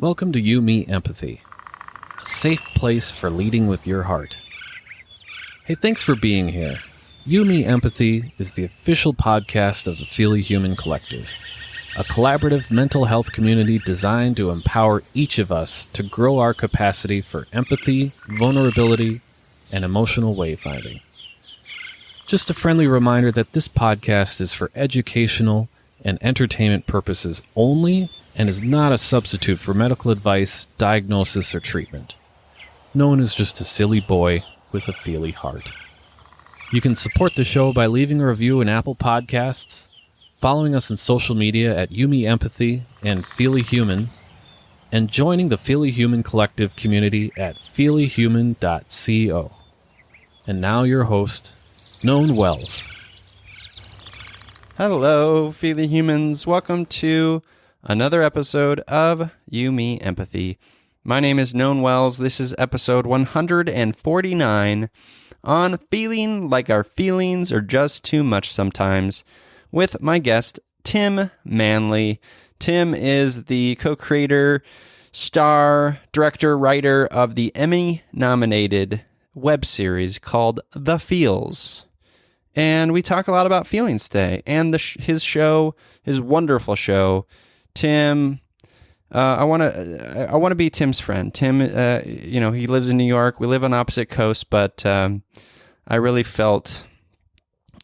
Welcome to You, Me, Empathy, a safe place for leading with your heart. Hey, thanks for being here. You, Me, Empathy is the official podcast of the Feely Human Collective, a collaborative mental health community designed to empower each of us to grow our capacity for empathy, vulnerability, and emotional wayfinding. Just a friendly reminder that this podcast is for educational and entertainment purposes only and is not a substitute for medical advice, diagnosis, or treatment. No one is just a silly boy with a feely heart. You can support the show by leaving a review in Apple Podcasts, following us on social media at Yumi Empathy and Feely Human, and joining the Feely Human Collective community at feelyhuman.co. And now your host, Known Wells. Hello, Feely Humans. Welcome to another episode of You, Me, Empathy. My name is Known Wells. This is episode 149 on feeling like our feelings are just too much sometimes, with my guest, Tim Manley. Tim is the co-creator, star, director, writer of the Emmy-nominated web series called The Feels. And we talk a lot about feelings today and his show, his wonderful show. Tim, I want to be Tim's friend. Tim, he lives in New York. We live on opposite coasts, but I really felt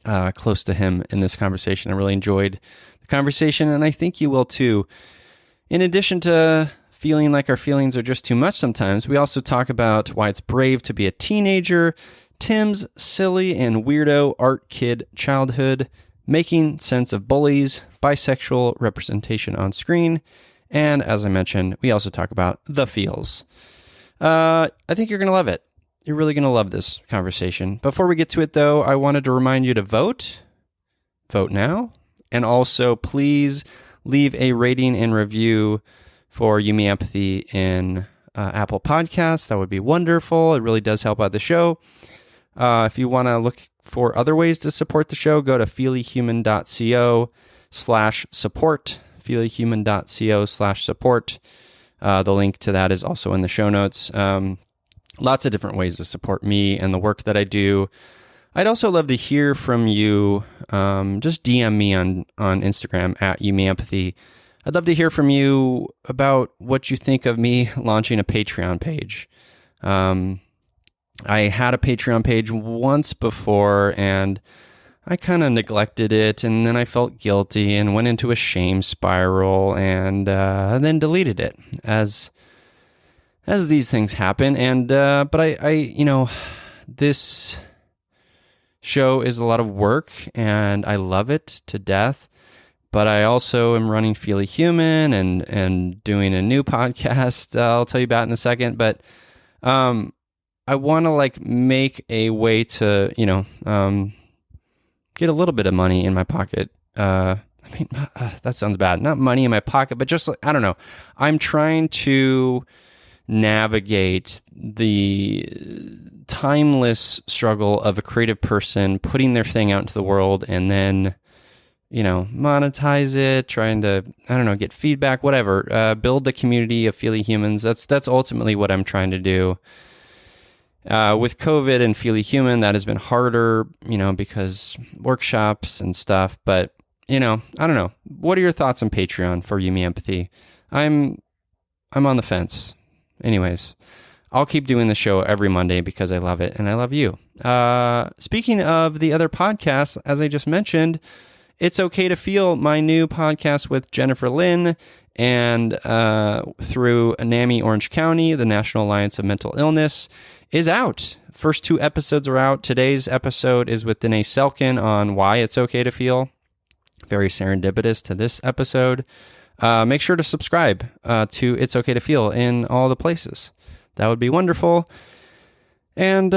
close to him in this conversation. I really enjoyed the conversation, and I think you will too. In addition to feeling like our feelings are just too much sometimes, we also talk about why it's brave to be a teenager, Tim's silly and weirdo art kid childhood, making sense of bullies, bisexual representation on screen, and as I mentioned, we also talk about The Feels. I think you're going to love it. You're really going to love this conversation. Before we get to it, though, I wanted to remind you to vote. Vote now. And also, please leave a rating and review for You, Me, Empathy in Apple Podcasts. That would be wonderful. It really does help out the show. If you want to look for other ways to support the show, go to feelyhuman.co/support, feelyhuman.co/support. The link to that is also in the show notes. Lots of different ways to support me and the work that I do. I'd also love to hear from you. Just DM me on Instagram at YouMeEmpathy. I'd love to hear from you about what you think of me launching a Patreon page. I had a Patreon page once before, and I kind of neglected it, and then I felt guilty and went into a shame spiral, and then deleted it, as these things happen. And but I this show is a lot of work, and I love it to death. But I also am running Feely Human and doing a new podcast I'll tell you about in a second. But I want to make a way to, get a little bit of money in my pocket. That sounds bad. Not money in my pocket, but just, I don't know. I'm trying to navigate the timeless struggle of a creative person putting their thing out into the world and then, monetize it, trying to, get feedback, whatever, build the community of Feely Humans. That's ultimately what I'm trying to do. With COVID and Feely Human, that has been harder, because workshops and stuff. But, I don't know. What are your thoughts on Patreon for You, Me, Empathy? I'm on the fence. Anyways, I'll keep doing the show every Monday because I love it and I love you. Speaking of the other podcasts, as I just mentioned, It's Okay to Feel, my new podcast with Jennifer Lynn, and through NAMI Orange County, the National Alliance of Mental Illness, is out. First 2 episodes are out. Today's episode is with Danae Selkin on why it's okay to feel. Very serendipitous to this episode. Make sure to subscribe to It's Okay to Feel in all the places. That would be wonderful. And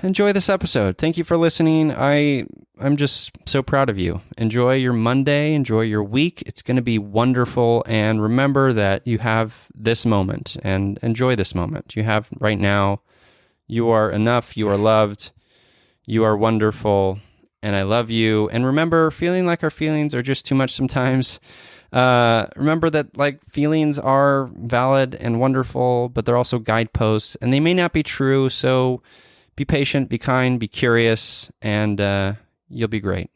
enjoy this episode. Thank you for listening. I'm just so proud of you. Enjoy your Monday. Enjoy your week. It's going to be wonderful. And remember that you have this moment, and enjoy this moment you have right now. You are enough. You are loved. You are wonderful. And I love you. And remember, feeling like our feelings are just too much sometimes. Remember that like feelings are valid and wonderful, but they're also guideposts, and they may not be true. So be patient, be kind, be curious, and you'll be great.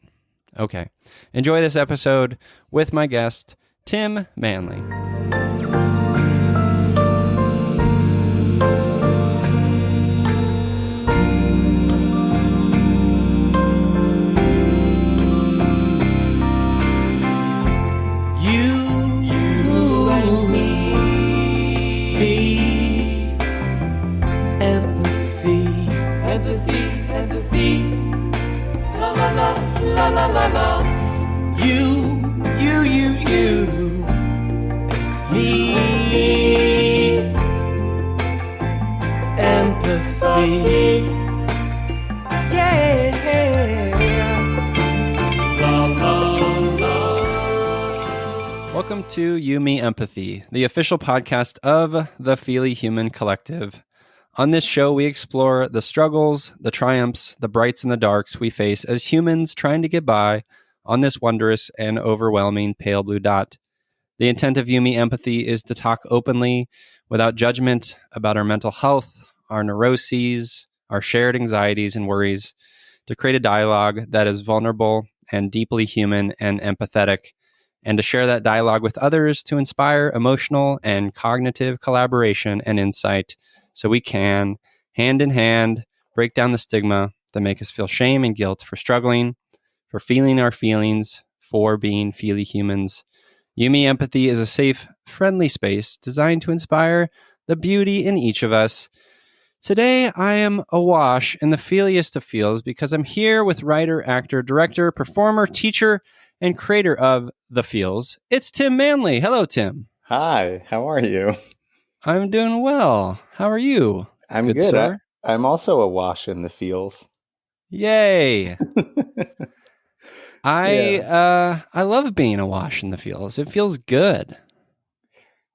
Okay. Enjoy this episode with my guest, Tim Manley. La la la, you, me, empathy, yeah, la la la. Welcome to You, Me, Empathy, the official podcast of the Feely Human Collective. On this show, we explore the struggles, the triumphs, the brights and the darks we face as humans trying to get by on this wondrous and overwhelming pale blue dot. The intent of You, Me, Empathy is to talk openly, without judgment, about our mental health, our neuroses, our shared anxieties and worries, to create a dialogue that is vulnerable and deeply human and empathetic, and to share that dialogue with others to inspire emotional and cognitive collaboration and insight, so we can, hand in hand, break down the stigma that make us feel shame and guilt for struggling, for feeling our feelings, for being feely humans. You, Me, Empathy is a safe, friendly space designed to inspire the beauty in each of us. Today, I am awash in the feeliest of feels because I'm here with writer, actor, director, performer, teacher, and creator of The Feels. It's Tim Manley. Hello, Tim. Hi, how are you? I'm doing well. How are you? I'm Good good. sir? I'm also awash in the feels. Yay. Yeah. I love being awash in the feels. It feels good.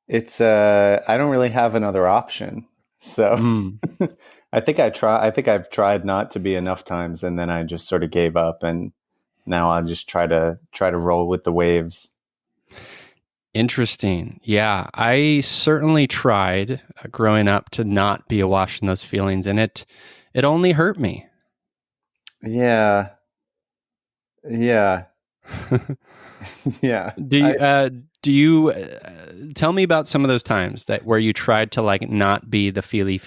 It's I don't really have another option. So I think I've tried not to be enough times, and then I just sort of gave up, and now I just try to roll with the waves. Interesting. Yeah, I certainly tried growing up to not be awash in those feelings, and it only hurt me. Yeah. Yeah. Yeah. Do you tell me about some of those times that where you tried to like not be the feely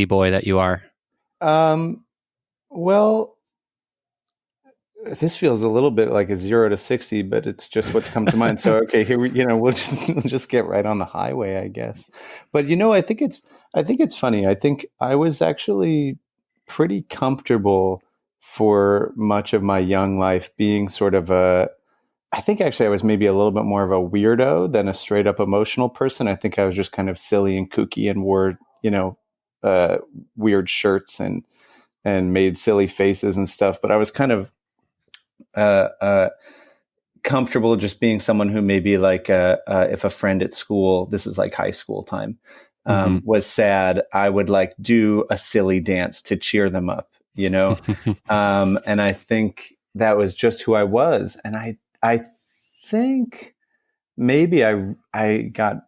boy that you are? Well, this feels a little bit like a 0 to 60, but it's just what's come to mind. So, okay, here we'll just get right on the highway, I guess. But I think it's funny. I think I was actually pretty comfortable for much of my young life being sort of I think actually I was maybe a little bit more of a weirdo than a straight up emotional person. I think I was just kind of silly and kooky and wore, weird shirts and made silly faces and stuff. But I was kind of comfortable just being someone who maybe like if a friend at school, this is like high school time, was sad, I would like do a silly dance to cheer them up, and I think that was just who I was. And I think maybe I got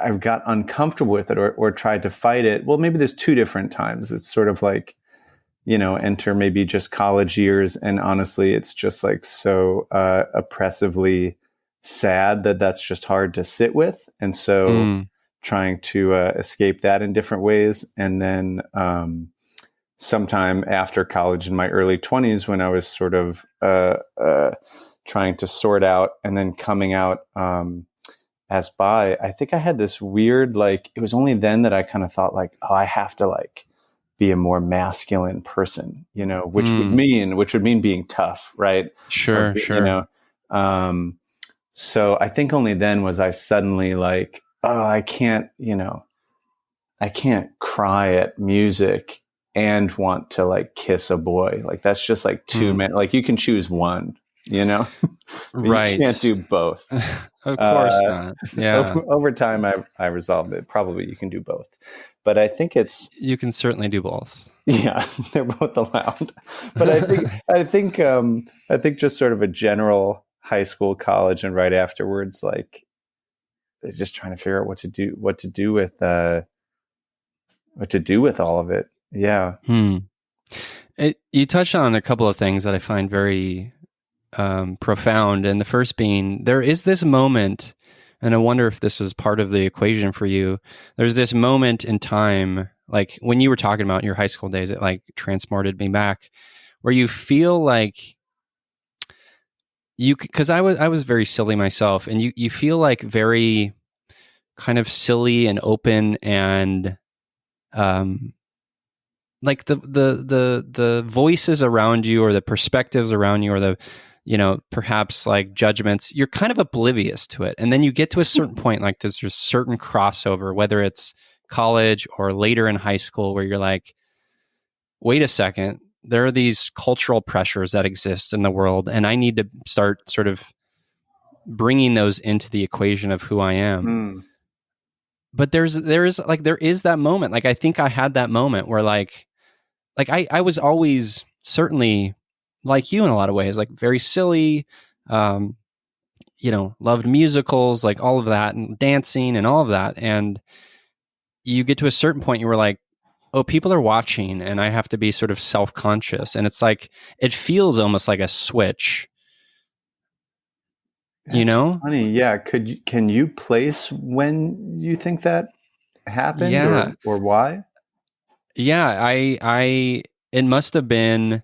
uncomfortable with it or tried to fight it. Well, maybe there's two different times. It's sort of like, enter maybe just college years. And honestly, it's just like so oppressively sad that's just hard to sit with. And so trying to escape that in different ways. And then sometime after college in my early 20s, when I was sort of trying to sort out and then coming out as bi, I think I had this weird, like, it was only then that I kind of thought like, oh, I have to like be a more masculine person, which would mean being tough, right? Sure. So I think only then was I suddenly like, oh, I can't cry at music and want to like kiss a boy. Like that's just like too many. Like you can choose one, Right. You can't do both. Of course not. Yeah. Over time, I resolved it. Probably you can do both, but I think you can certainly do both. Yeah, they're both allowed. But I think just sort of a general high school, college, and right afterwards, like just trying to figure out what to do with all of it. Yeah. You touched on a couple of things that I find very profound. And the first being, there is this moment, and I wonder if this is part of the equation for you. There's this moment in time, like when you were talking about your high school days, it like transported me back, where you feel like because I was very silly myself, and you feel like very kind of silly and open, and like the voices around you, or the perspectives around you, or the perhaps like judgments, you're kind of oblivious to it. And then you get to a certain point, like there's just certain crossover, whether it's college or later in high school, where you're like, wait a second, there are these cultural pressures that exist in the world, and I need to start sort of bringing those into the equation of who I am. But there is that moment. Like, I think I had that moment where like I was always certainly like you in a lot of ways, like very silly, loved musicals, like all of that, and dancing and all of that. And you get to a certain point, you were like, oh, people are watching, and I have to be sort of self-conscious. And it's like, it feels almost like a switch, That's funny. Yeah. Can you place when you think that happened? Yeah. Or why? Yeah. It must have been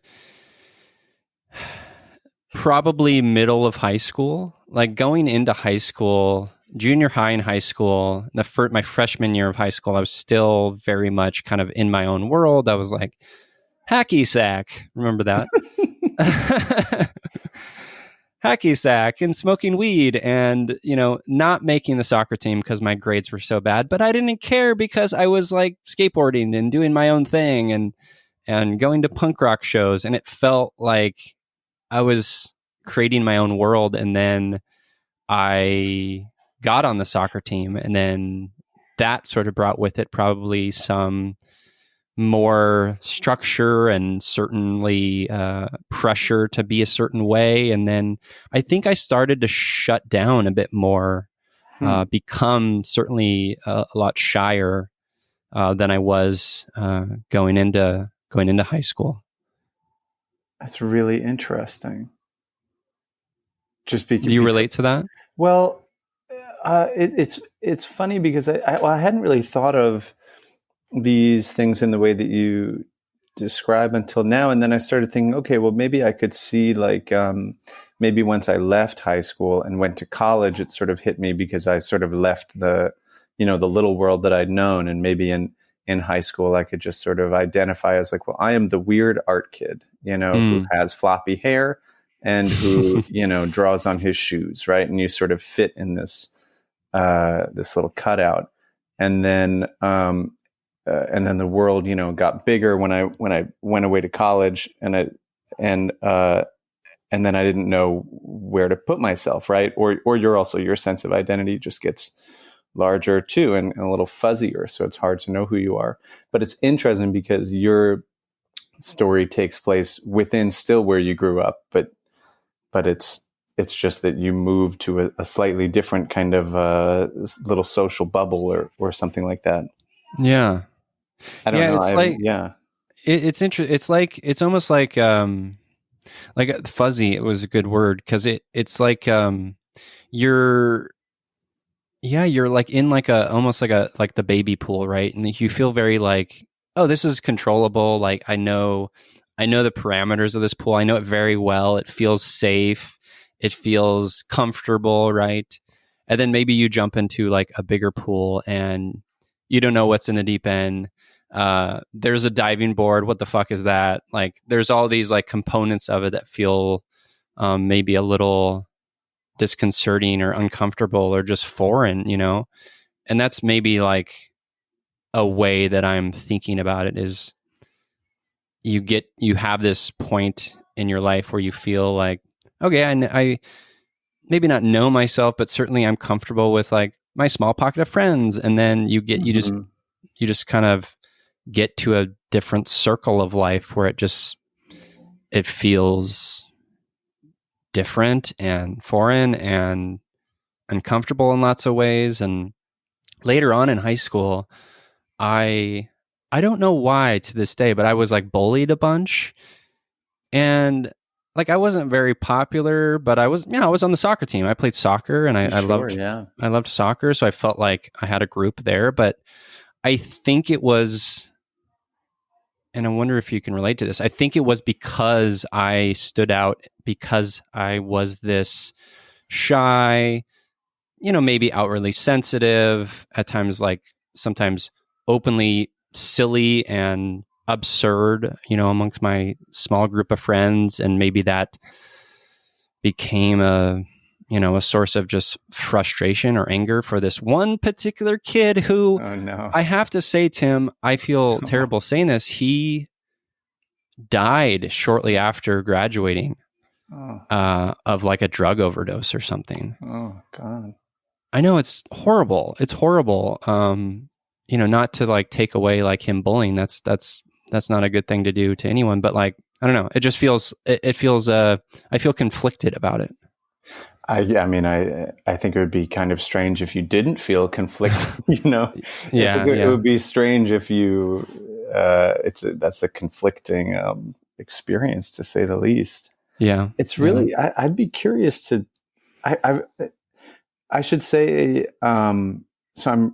probably middle of high school, like going into high school, junior high and high school. My freshman year of high school, I was still very much kind of in my own world. I was like hacky sack. Remember that? Hacky sack and smoking weed, and not making the soccer team because my grades were so bad. But I didn't care because I was like skateboarding and doing my own thing, and going to punk rock shows, and it felt like I was creating my own world. And then I got on the soccer team, and then that sort of brought with it probably some more structure, and certainly pressure to be a certain way. And then I think I started to shut down a bit more, become certainly a lot shyer than I was going into high school. That's really interesting. Do you relate to that? Well, it's funny because I hadn't really thought of these things in the way that you describe until now. And then I started thinking, okay, well, maybe I could see like, maybe once I left high school and went to college, it sort of hit me because I sort of left the little world that I'd known. And maybe in high school, I could just sort of identify as like, well, I am the weird art kid, who has floppy hair and who, draws on his shoes. Right. And you sort of fit in this little cutout. And then the world, got bigger when I went away to college, and then I didn't know where to put myself, right? Or your sense of identity just gets larger too, and a little fuzzier, so it's hard to know who you are. But it's interesting because your story takes place within still where you grew up, but it's just that you moved to a slightly different kind of little social bubble or something like that. Yeah. I don't know. It's interesting. It's like, it's almost like fuzzy. It was a good word, because it's like you're like in like almost like the baby pool, right? And you feel very like, oh, this is controllable. Like I know the parameters of this pool. I know it very well. It feels safe. It feels comfortable, right? And then maybe you jump into like a bigger pool, and you don't know what's in the deep end. There's a diving board. What the fuck is that? Like, there's all these like components of it that feel maybe a little disconcerting or uncomfortable or just foreign, and that's maybe like a way that I'm thinking about it is you have this point in your life where you feel like, okay, I maybe not know myself, but certainly I'm comfortable with like my small pocket of friends. And then you just kind of get to a different circle of life where it feels different and foreign and uncomfortable in lots of ways. And later on in high school, I don't know why to this day, but I was like bullied a bunch. And like I wasn't very popular, but I was, I was on the soccer team. I played soccer and I Sure, yeah. loved soccer. So I felt like I had a group there, but I think it was, and I wonder if you can relate to this. I think it was because I stood out, because I was this shy, maybe outwardly sensitive, at times, like sometimes openly silly and absurd, amongst my small group of friends. And maybe that became a source of just frustration or anger for this one particular kid who, Oh no. I have to say, Tim, I feel terrible saying this. He died shortly after graduating of like a drug overdose or something. Oh God. I know it's horrible. It's horrible. Not to like take away like him bullying. That's not a good thing to do to anyone. But like, I don't know. It just feels. It feels. I feel conflicted about it. I think it would be kind of strange if you didn't feel conflicted. Yeah. It would be strange if you. That's a conflicting experience, to say the least. Yeah. It's really. Yeah. I'd be curious to. I should say. So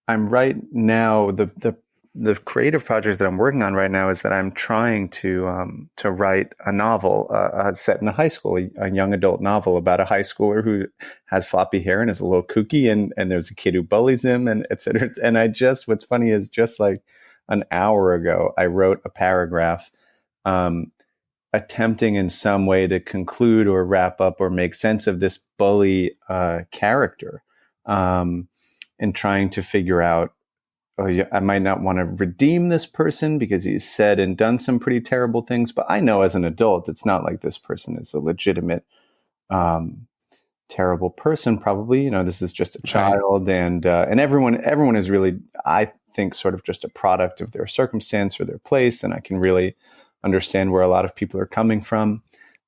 I'm right now. The creative project that I'm working on right now is that I'm trying to write a novel set in a high school, a young adult novel about a high schooler who has floppy hair and is a little kooky, and there's a kid who bullies him, and et cetera. And what's funny is just like an hour ago, I wrote a paragraph attempting in some way to conclude or wrap up or make sense of this bully character, and trying to figure out, I might not want to redeem this person because he's said and done some pretty terrible things, but I know as an adult, it's not like this person is a legitimate, terrible person. Probably, this is just a child, and everyone is really, I think, sort of just a product of their circumstance or their place, and I can really understand where a lot of people are coming from.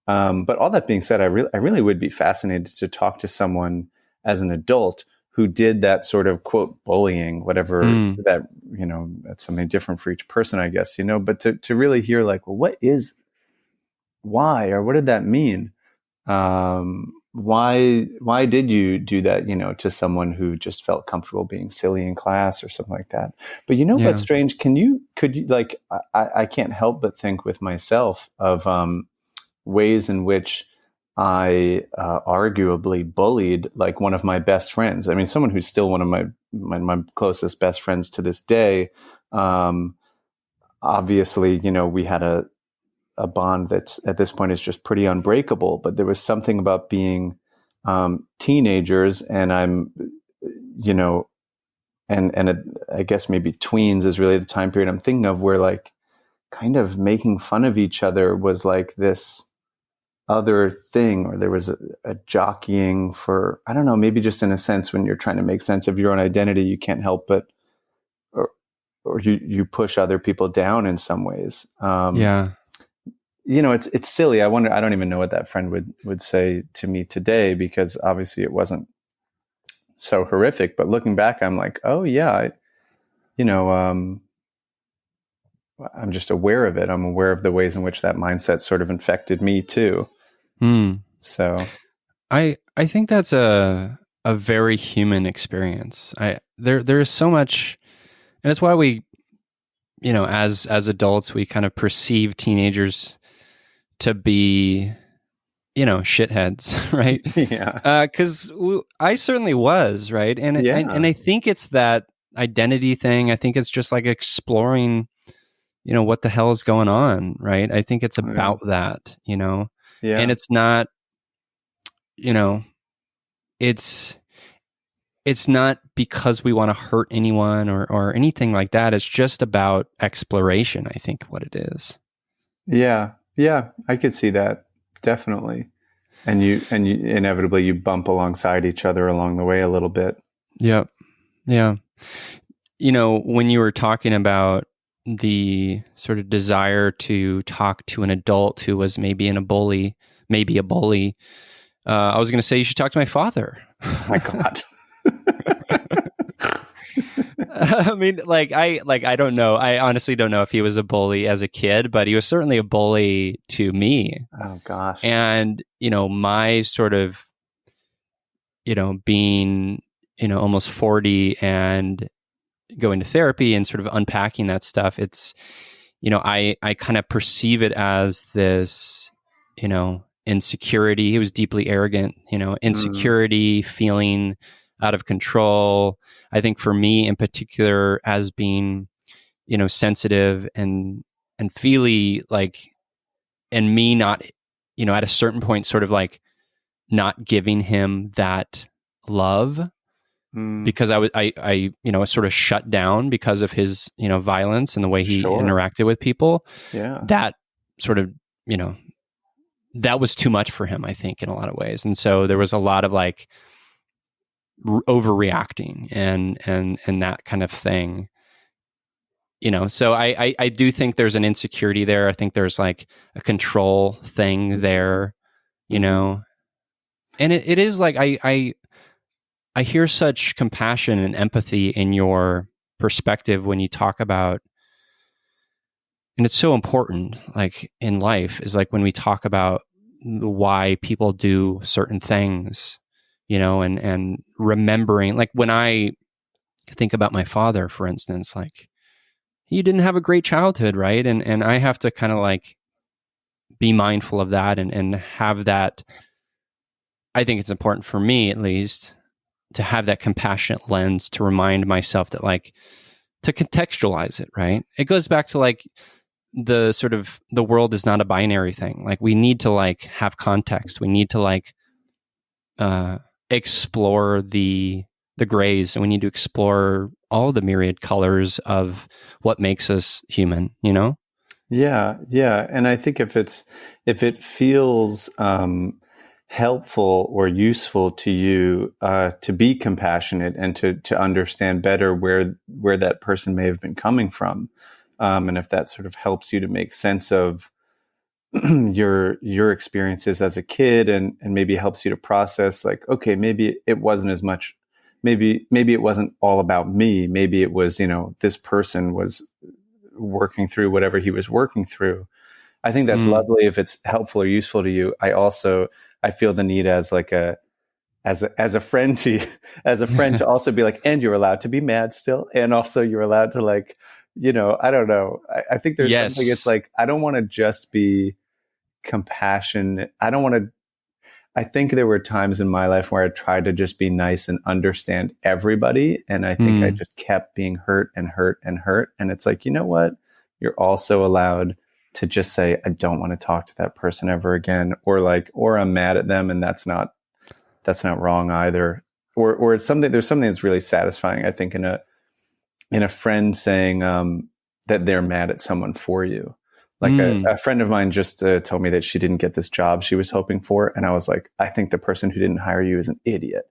But all that being said, I really would be fascinated to talk to someone as an adult who did that sort of quote bullying, whatever that, that's something different for each person, I guess, but to really hear like, well, why, or what did that mean? Why did you do that, to someone who just felt comfortable being silly in class or something like that? But what's strange? Could you like, I can't help but think with myself of, ways in which I arguably bullied like one of my best friends. I mean, someone who's still one of my closest best friends to this day. Obviously, we had a bond that's at this point is just pretty unbreakable. But there was something about being teenagers, and I'm, I guess maybe tweens is really the time period I'm thinking of, where like kind of making fun of each other was like this other thing, or there was a jockeying for, I don't know, maybe just in a sense when you're trying to make sense of your own identity, you can't help but, or you push other people down in some ways. It's silly. I wonder, I don't even know what that friend would say to me today, because obviously it wasn't so horrific, but looking back, I'm like, oh yeah, I'm just aware of it. I'm aware of the ways in which that mindset sort of infected me too. So I think that's a very human experience. There is so much, and that's why we, as adults, we kind of perceive teenagers to be, shitheads, right? Yeah. 'Cause I certainly was, right? And and I think it's that identity thing. I think it's just like exploring, what the hell is going on, right? I think it's about that, and it's not, it's not because we want to hurt anyone or anything like that. It's just about exploration, I think, what it is. Yeah. I could see that. Definitely. And you inevitably you bump alongside each other along the way a little bit. Yep. Yeah. When you were talking about the sort of desire to talk to an adult who was maybe in a bully maybe a bully. I was going to say you should talk to my father. Oh my God. I mean, I don't know. I honestly don't know if he was a bully as a kid, but he was certainly a bully to me. Oh gosh. And, my sort of, being, almost 40 and going to therapy and sort of unpacking that stuff, it's, I kind of perceive it as this, insecurity. He was deeply arrogant, insecurity, feeling out of control. I think for me in particular, as being, sensitive and feely, like, and me not, at a certain point, sort of like not giving him that love because I was sort of shut down because of his, violence and the way he Sure. interacted with people. Yeah. That sort of, that was too much for him, I think, in a lot of ways. And so there was a lot of like overreacting and that kind of thing. So I do think there's an insecurity there. I think there's like a control thing there, and it is like, I hear such compassion and empathy in your perspective when you talk about, and it's so important, like in life, is like when we talk about why people do certain things, and remembering, like when I think about my father, for instance, like he didn't have a great childhood, right? And I have to kind of like be mindful of that and have that. I think it's important for me, at least, to have that compassionate lens to remind myself that, like, to contextualize it, right? It goes back to like the sort of, the world is not a binary thing. Like we need to like have context. We need to like explore the grays, and we need to explore all the myriad colors of what makes us human, Yeah, yeah. And I think if it feels helpful or useful to you to be compassionate and to understand better where that person may have been coming from, and if that sort of helps you to make sense of your experiences as a kid, and maybe helps you to process, like, okay, maybe it wasn't as much, maybe it wasn't all about me. Maybe it was, this person was working through whatever he was working through. I think that's lovely if it's helpful or useful to you. I feel the need as like as a friend to to also be like, and you're allowed to be mad still, and also you're allowed to, like, I don't know. I think there's something. It's like, I don't want to just be compassionate. I think there were times in my life where I tried to just be nice and understand everybody. And I think I just kept being hurt and hurt and hurt. And it's like, you know what? You're also allowed to just say, I don't want to talk to that person ever again. Or I'm mad at them, and that's not wrong either. Or it's something, there's something that's really satisfying, I think, in a friend saying that they're mad at someone for you. Like a friend of mine just told me that she didn't get this job she was hoping for. And I was like, I think the person who didn't hire you is an idiot.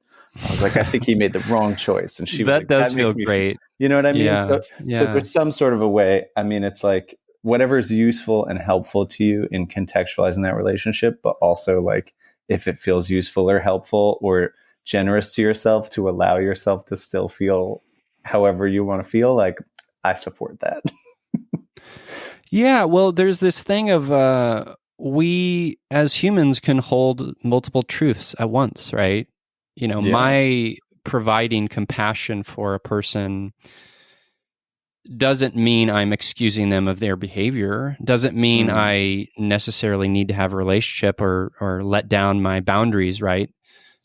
I was like, I think he made the wrong choice. And she was like, does feel great. You know what I mean? Yeah. So there's some sort of a way. I mean, it's like whatever is useful and helpful to you in contextualizing that relationship, but also like if it feels useful or helpful or generous to yourself to allow yourself to still feel however you want to feel, like, I support that. Yeah, well, there's this thing of we as humans can hold multiple truths at once, right? My providing compassion for a person doesn't mean I'm excusing them of their behavior, doesn't mean I necessarily need to have a relationship or let down my boundaries, right?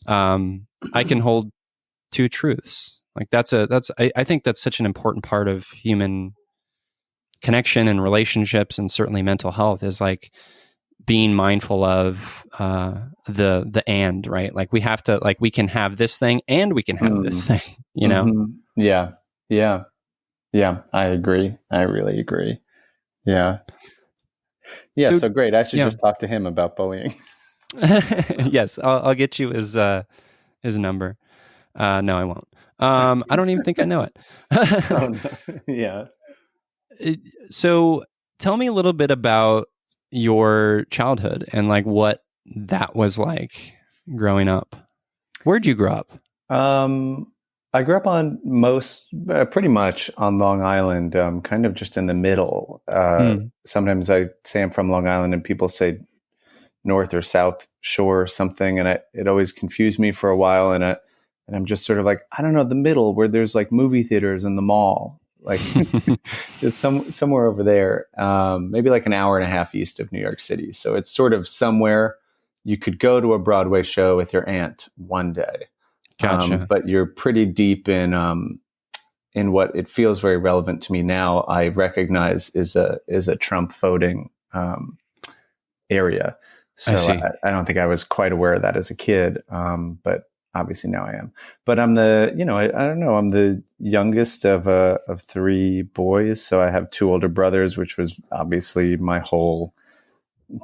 I can hold two truths. Like I think that's such an important part of human connection and relationships, and certainly mental health, is like being mindful of the and, right? Like we have to, like, we can have this thing and we can have this thing, Yeah. I agree. I really agree. Yeah. So great. I should just talk to him about bullying. Yes, I'll get you his number. No, I won't. I don't even think I know it. Oh, no. Yeah. So tell me a little bit about your childhood and like what that was like growing up. Where'd you grow up? I grew up on pretty much on Long Island, kind of just in the middle. Sometimes I say I'm from Long Island and people say North or South Shore or something. And it always confused me for a while. And I'm just sort of like, I don't know, the middle where there's like movie theaters and the mall, like it's somewhere over there, maybe like an hour and a half east of New York City. So it's sort of somewhere you could go to a Broadway show with your aunt one day. Gotcha. But you're pretty deep in what it feels very relevant to me now. I recognize is a Trump voting area. So I don't think I was quite aware of that as a kid, but obviously now I am. But I'm I don't know. I'm the youngest of three boys, so I have two older brothers, which was obviously my whole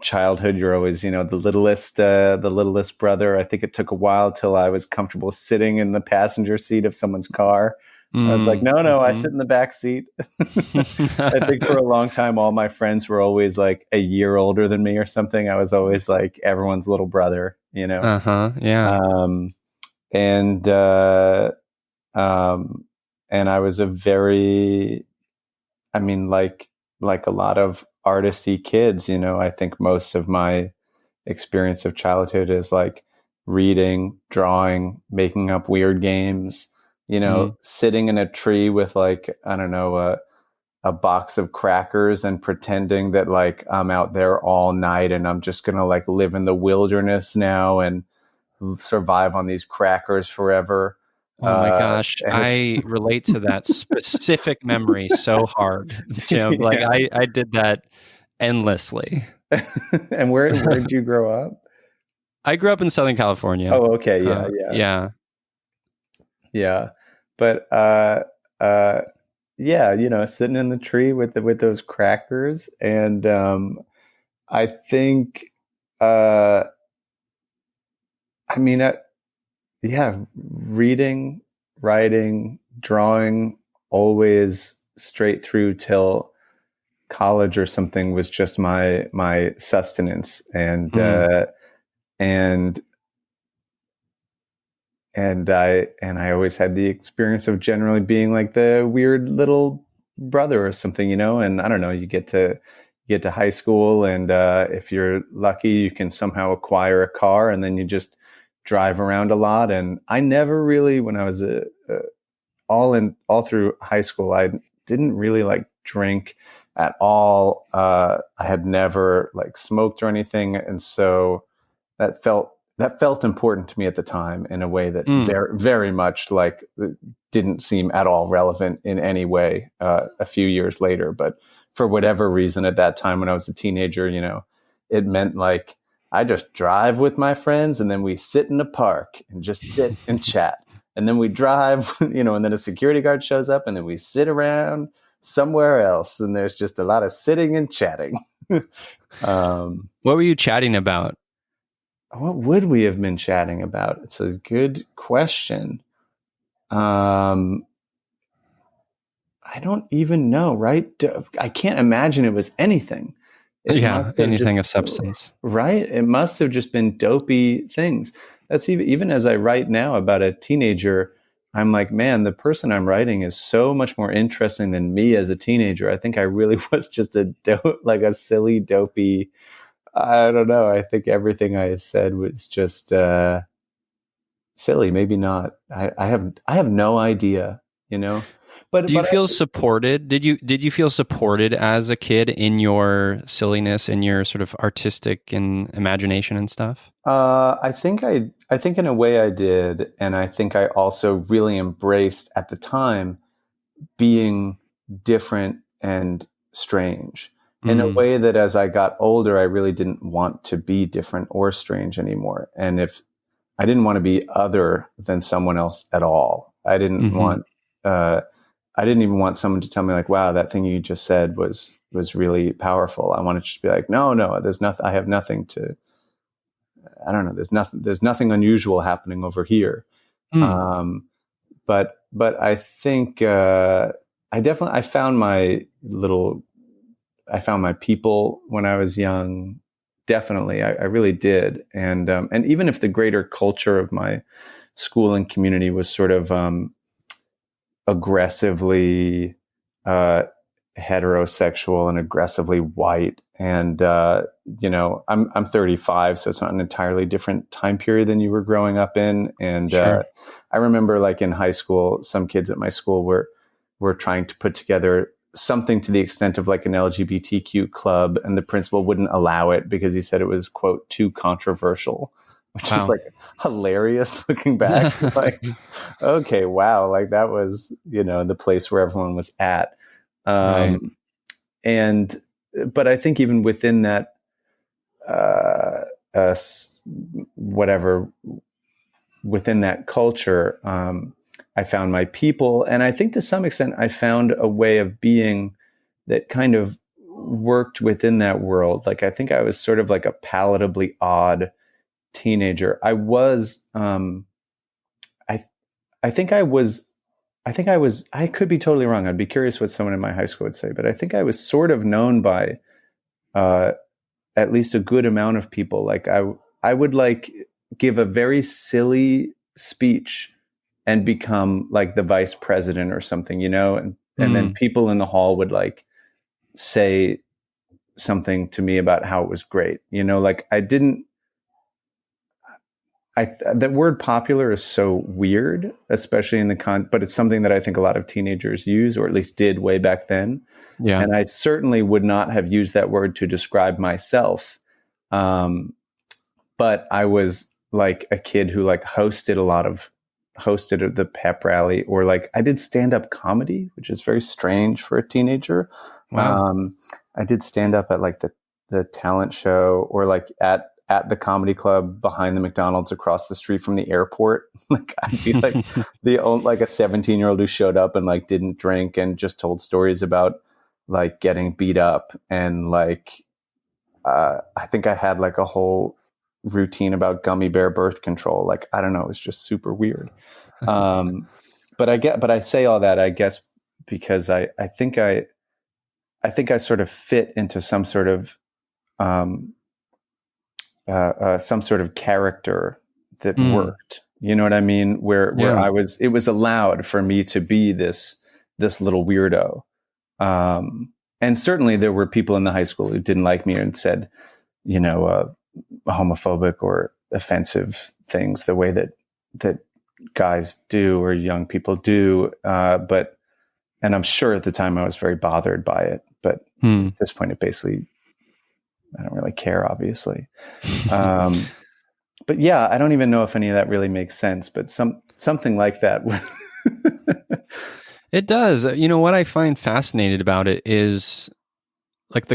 childhood. You're always, the littlest brother. I think it took a while till I was comfortable sitting in the passenger seat of someone's car. I was like, no, I sit in the back seat. I think for a long time, all my friends were always like a year older than me or something. I was always like everyone's little brother, Yeah. And I was like a lot of artisty kids, I think most of my experience of childhood is like reading, drawing, making up weird games, sitting in a tree with like, I don't know, a box of crackers and pretending that like I'm out there all night and I'm just going to like live in the wilderness now and survive on these crackers forever. Oh my gosh. I relate to that specific memory so hard, Tim. Yeah. Like I did that endlessly. And where did you grow up? I grew up in Southern California. Oh, okay. Yeah. But, sitting in the tree with those crackers. And, I think, reading, writing, drawing, always straight through till college or something was just my sustenance. And I always had the experience of generally being like the weird little brother or something, and I don't know, you get to high school and if you're lucky, you can somehow acquire a car and then you just drive around a lot. And I never really, when I was all through high school, I didn't really like drink at all. I had never like smoked or anything. And so that felt important to me at the time in a way that very, very much like didn't seem at all relevant in any way a few years later. But for whatever reason at that time when I was a teenager, it meant like I just drive with my friends and then we sit in a park and just sit and chat. And then we drive, and then a security guard shows up and then we sit around somewhere else. And there's just a lot of sitting and chatting. What were you chatting about? What would we have been chatting about? It's a good question. I don't even know, right? I can't imagine it was anything. Anything of substance. Right? It must have just been dopey things. That's even as I write now about a teenager, I'm like, man, the person I'm writing is so much more interesting than me as a teenager. I think I really was just a silly, dopey. I don't know. I think everything I said was just silly. Maybe not. I have no idea. But do you feel supported? Did you feel supported as a kid in your silliness, in your sort of artistic and imagination and stuff? I think in a way I did, and I think I also really embraced at the time being different and strange in a way that as I got older, I really didn't want to be different or strange anymore. And if I didn't want to be other than someone else at all, I didn't want. I didn't even want someone to tell me like, wow, that thing you just said was really powerful. I wanted to just be like, no, there's nothing, I have nothing to, I don't know. There's nothing unusual happening over here. But I think, I found my people when I was young definitely, I really did. And even if the greater culture of my school and community was sort of aggressively uh, heterosexual and aggressively white, and I'm 35, so it's not an entirely different time period than you were growing up in. And Sure. I remember, like, in high school, some kids at my school were trying to put together something to the extent of like an LGBTQ club, and the principal wouldn't allow it because he said it was, quote, too controversial, which is Wow. like hilarious looking back. Like, okay, wow, like that was, the place where everyone was at. Right. And but I think even within that, uh, whatever, within that culture, I found my people, and I think to some extent I found a way of being that kind of worked within that world. Like, I think I was sort of like a palatably odd teenager. I was, I think I was, I could be totally wrong. I'd be curious what someone in my high school would say, but I think I was sort of known by, uh, at least a good amount of people. Like, I would like give a very silly speech and become like the vice president or something, and then people in the hall would like say something to me about how it was great. Like, that word popular is so weird, especially in but it's something that I think a lot of teenagers use, or at least did way back then. Yeah. And I certainly would not have used that word to describe myself. But I was like a kid who like hosted the pep rally, or like I did stand-up comedy, which is very strange for a teenager. Wow. I did stand up at like the talent show, or like at the comedy club behind the McDonald's across the street from the airport. Like, I'd be like like a 17-year-old who showed up and like didn't drink and just told stories about like getting beat up, and like I think I had like a whole routine about gummy bear birth control. Like, I don't know, it was just super weird. But I say all that, I guess, because I think I sort of fit into some sort of character that worked. You know what I mean? Where Yeah. it was allowed for me to be this little weirdo. And certainly there were people in the high school who didn't like me and said, homophobic or offensive things the way that guys do, or young people do. And I'm sure at the time I was very bothered by it, but at this point, I don't really care, obviously. But yeah, I don't even know if any of that really makes sense, but something like that. It does. What I find fascinated about it is like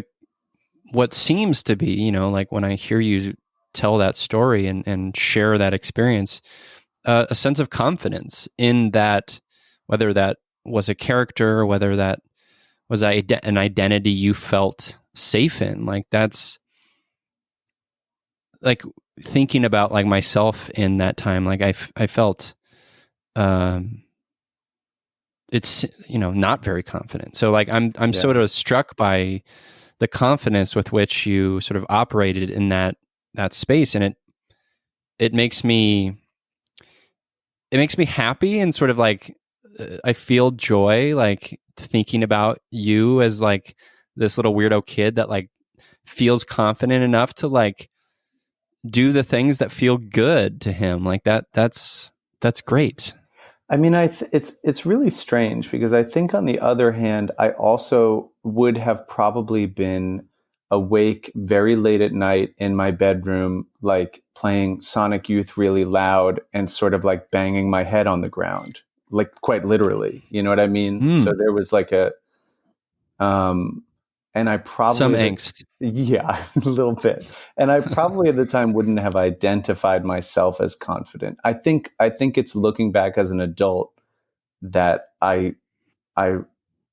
what seems to be, like when I hear you tell that story and share that experience, a sense of confidence in that, whether that was a character, whether that was an identity you felt safe in. Like, that's like thinking about like myself in that time. Like, I felt, it's, not very confident. So like, I'm sort of struck by the confidence with which you sort of operated in that space. And it makes me happy, and sort of like, I feel joy, like thinking about you as like this little weirdo kid that like feels confident enough to like do the things that feel good to him. Like that's great. I mean, it's really strange, because I think on the other hand, I also would have probably been awake very late at night in my bedroom, like playing Sonic Youth really loud and sort of like banging my head on the ground, like quite literally. You know what I mean? So there was like and I probably some angst. Yeah, a little bit. And I probably at the time wouldn't have identified myself as confident. I think it's looking back as an adult that I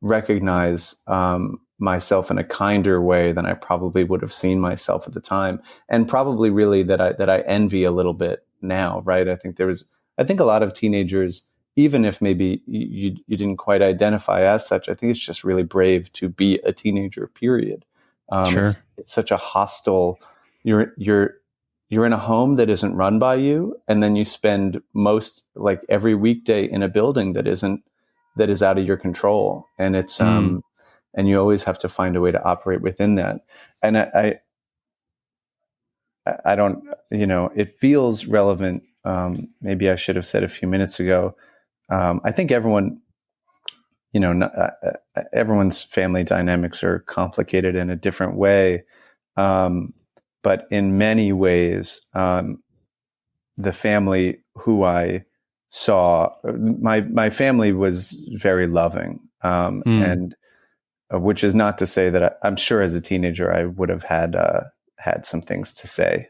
recognize myself in a kinder way than I probably would have seen myself at the time, and probably really that I envy a little bit now. Right? I think a lot of teenagers, even if maybe you didn't quite identify as such, I think it's just really brave to be a teenager, period. Sure. It's such a hostile you're in a home that isn't run by you, and then you spend most, like, every weekday in a building that is out of your control, and it's and you always have to find a way to operate within that. And I don't, it feels relevant. Maybe I should have said a few minutes ago. I think everyone, everyone's family dynamics are complicated in a different way. But in many ways, the family who I saw, my family was very loving, and which is not to say that I'm sure as a teenager I would have had some things to say,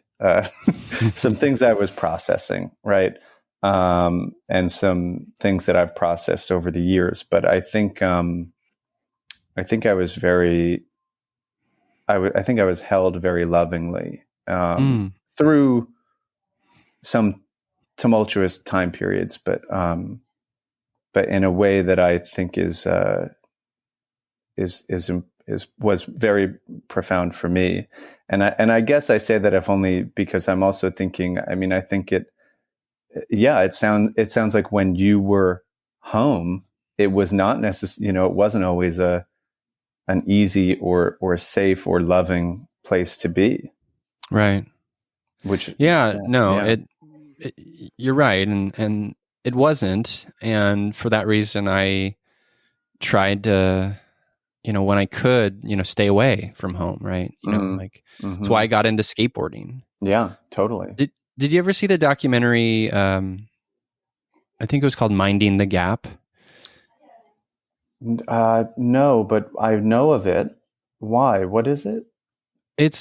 some things I was processing, right, and some things that I've processed over the years. But I think I was very. I think I was held very lovingly through some tumultuous time periods, but in a way that I think was very profound for me. And I guess I say that if only because I'm also thinking. I mean, I think it sounds like when you were home, it was not necessarily. It wasn't always an easy or safe or loving place to be. Right. Which, It you're right. And it wasn't. And for that reason, I tried to, when I could, stay away from home. Right. That's why I got into skateboarding. Yeah, totally. Did you ever see the documentary? I think it was called Minding the Gap. No, but I know of it. Why? What is it? You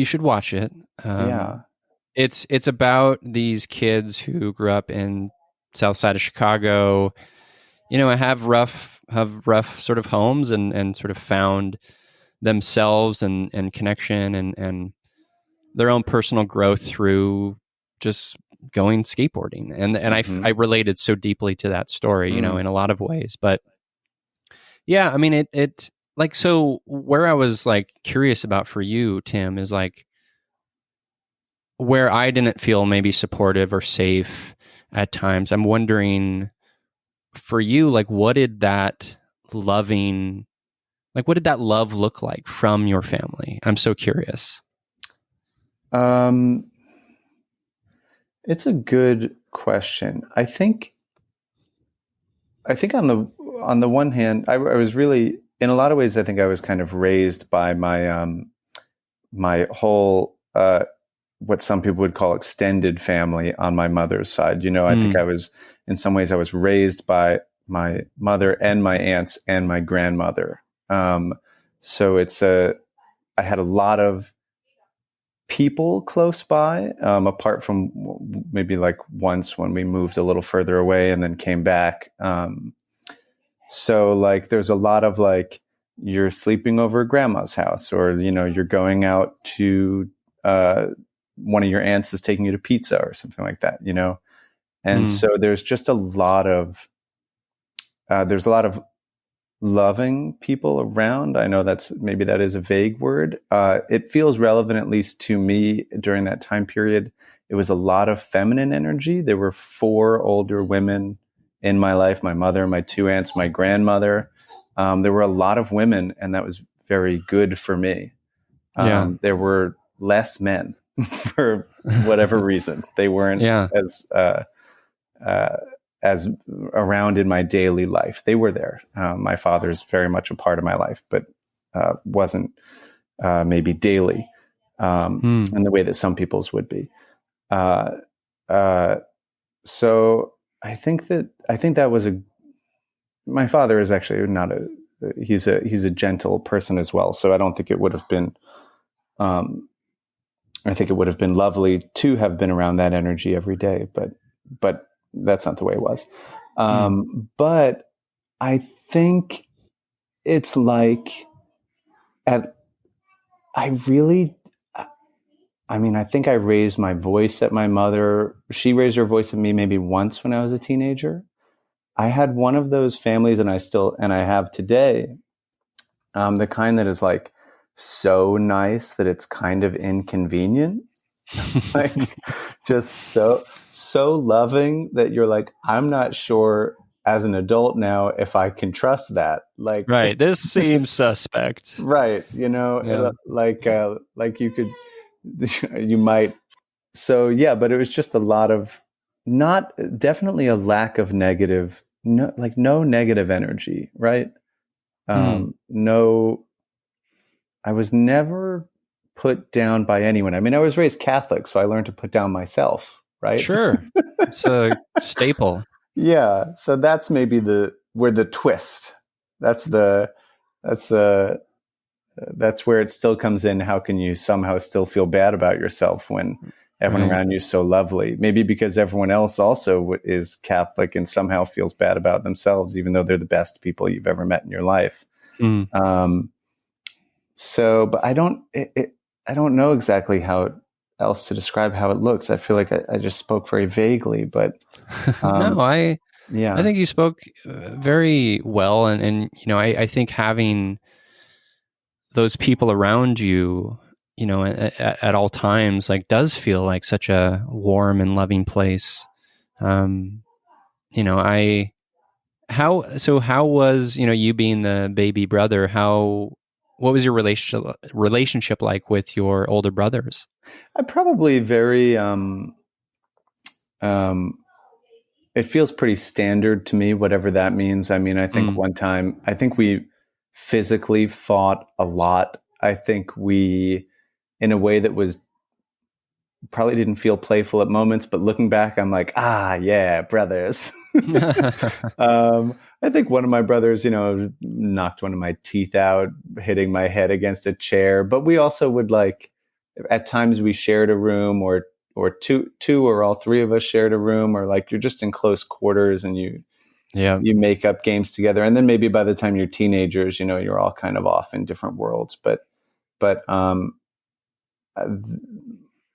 should watch it. Yeah. It's about these kids who grew up in South Side of Chicago, have rough sort of homes and sort of found themselves and connection and their own personal growth through just going skateboarding. And I related so deeply to that story, in a lot of ways. But yeah, I mean, it like, so where I was like curious about for you, Tim, is like where I didn't feel maybe supportive or safe at times. I'm wondering for you, like, what did that love look like from your family? I'm so curious. It's a good question. I think on the one hand, I was really, in a lot of ways, I think I was kind of raised by my whole what some people would call extended family on my mother's side. I think I was, in some ways, I was raised by my mother and my aunts and my grandmother. So I had a lot of people close by, apart from maybe like once when we moved a little further away and then came back. So like, there's a lot of like, you're sleeping over at grandma's house, or, you're going out to, one of your aunts is taking you to pizza or something like that, And so there's just a lot of loving people around. I know that is a vague word. It feels relevant, at least to me, during that time period. It was a lot of feminine energy. There were 4 older women in my life: my mother, my 2 aunts, my grandmother. There were a lot of women, and that was very good for me. There were less men for whatever reason. They weren't as around in my daily life. They were there. My father's very much a part of my life, but wasn't maybe daily in the way that some people's would be. So I think that was my father is actually not he's a gentle person as well. So I don't think it would have been, I think it would have been lovely to have been around that energy every day, but that's not the way it was. But I think it's like I think I raised my voice at my mother. She raised her voice at me maybe once when I was a teenager. I had one of those families, and I have today, the kind that is like so nice that it's kind of inconvenient. Like just so loving that you're like, I'm not sure as an adult now if I can trust that. Like Right. This seems suspect. right, Yeah. like you could you might. So yeah, but it was just a lot of not definitely a lack of negative, no negative energy, right? No, I was never put down by anyone. I mean, I was raised Catholic, so I learned to put down myself, right? Sure. It's a staple. Yeah. So that's maybe where the twist. That's the that's that's where it still comes in. How can you somehow still feel bad about yourself when everyone Right. around you is so lovely? Maybe because everyone else also is Catholic and somehow feels bad about themselves, even though they're the best people you've ever met in your life. So, but I don't know exactly how else to describe how it looks. I feel like I just spoke very vaguely, but No, I yeah, think you spoke very well, and I think having those people around you, at all times, like, does feel like such a warm and loving place. I how was you being the baby brother? What was your relationship like with your older brothers? I probably very it feels pretty standard to me, whatever that means. I mean, I think one time, I think we physically fought a lot. I think we, in a way that was probably didn't feel playful at moments, but looking back, I'm like, yeah, brothers. I think one of my brothers, knocked one of my teeth out, hitting my head against a chair. But we also would at times we shared a room, or two or all three of us shared a room, or like you're just in close quarters and you make up games together. And then maybe by the time you're teenagers, you're all kind of off in different worlds. But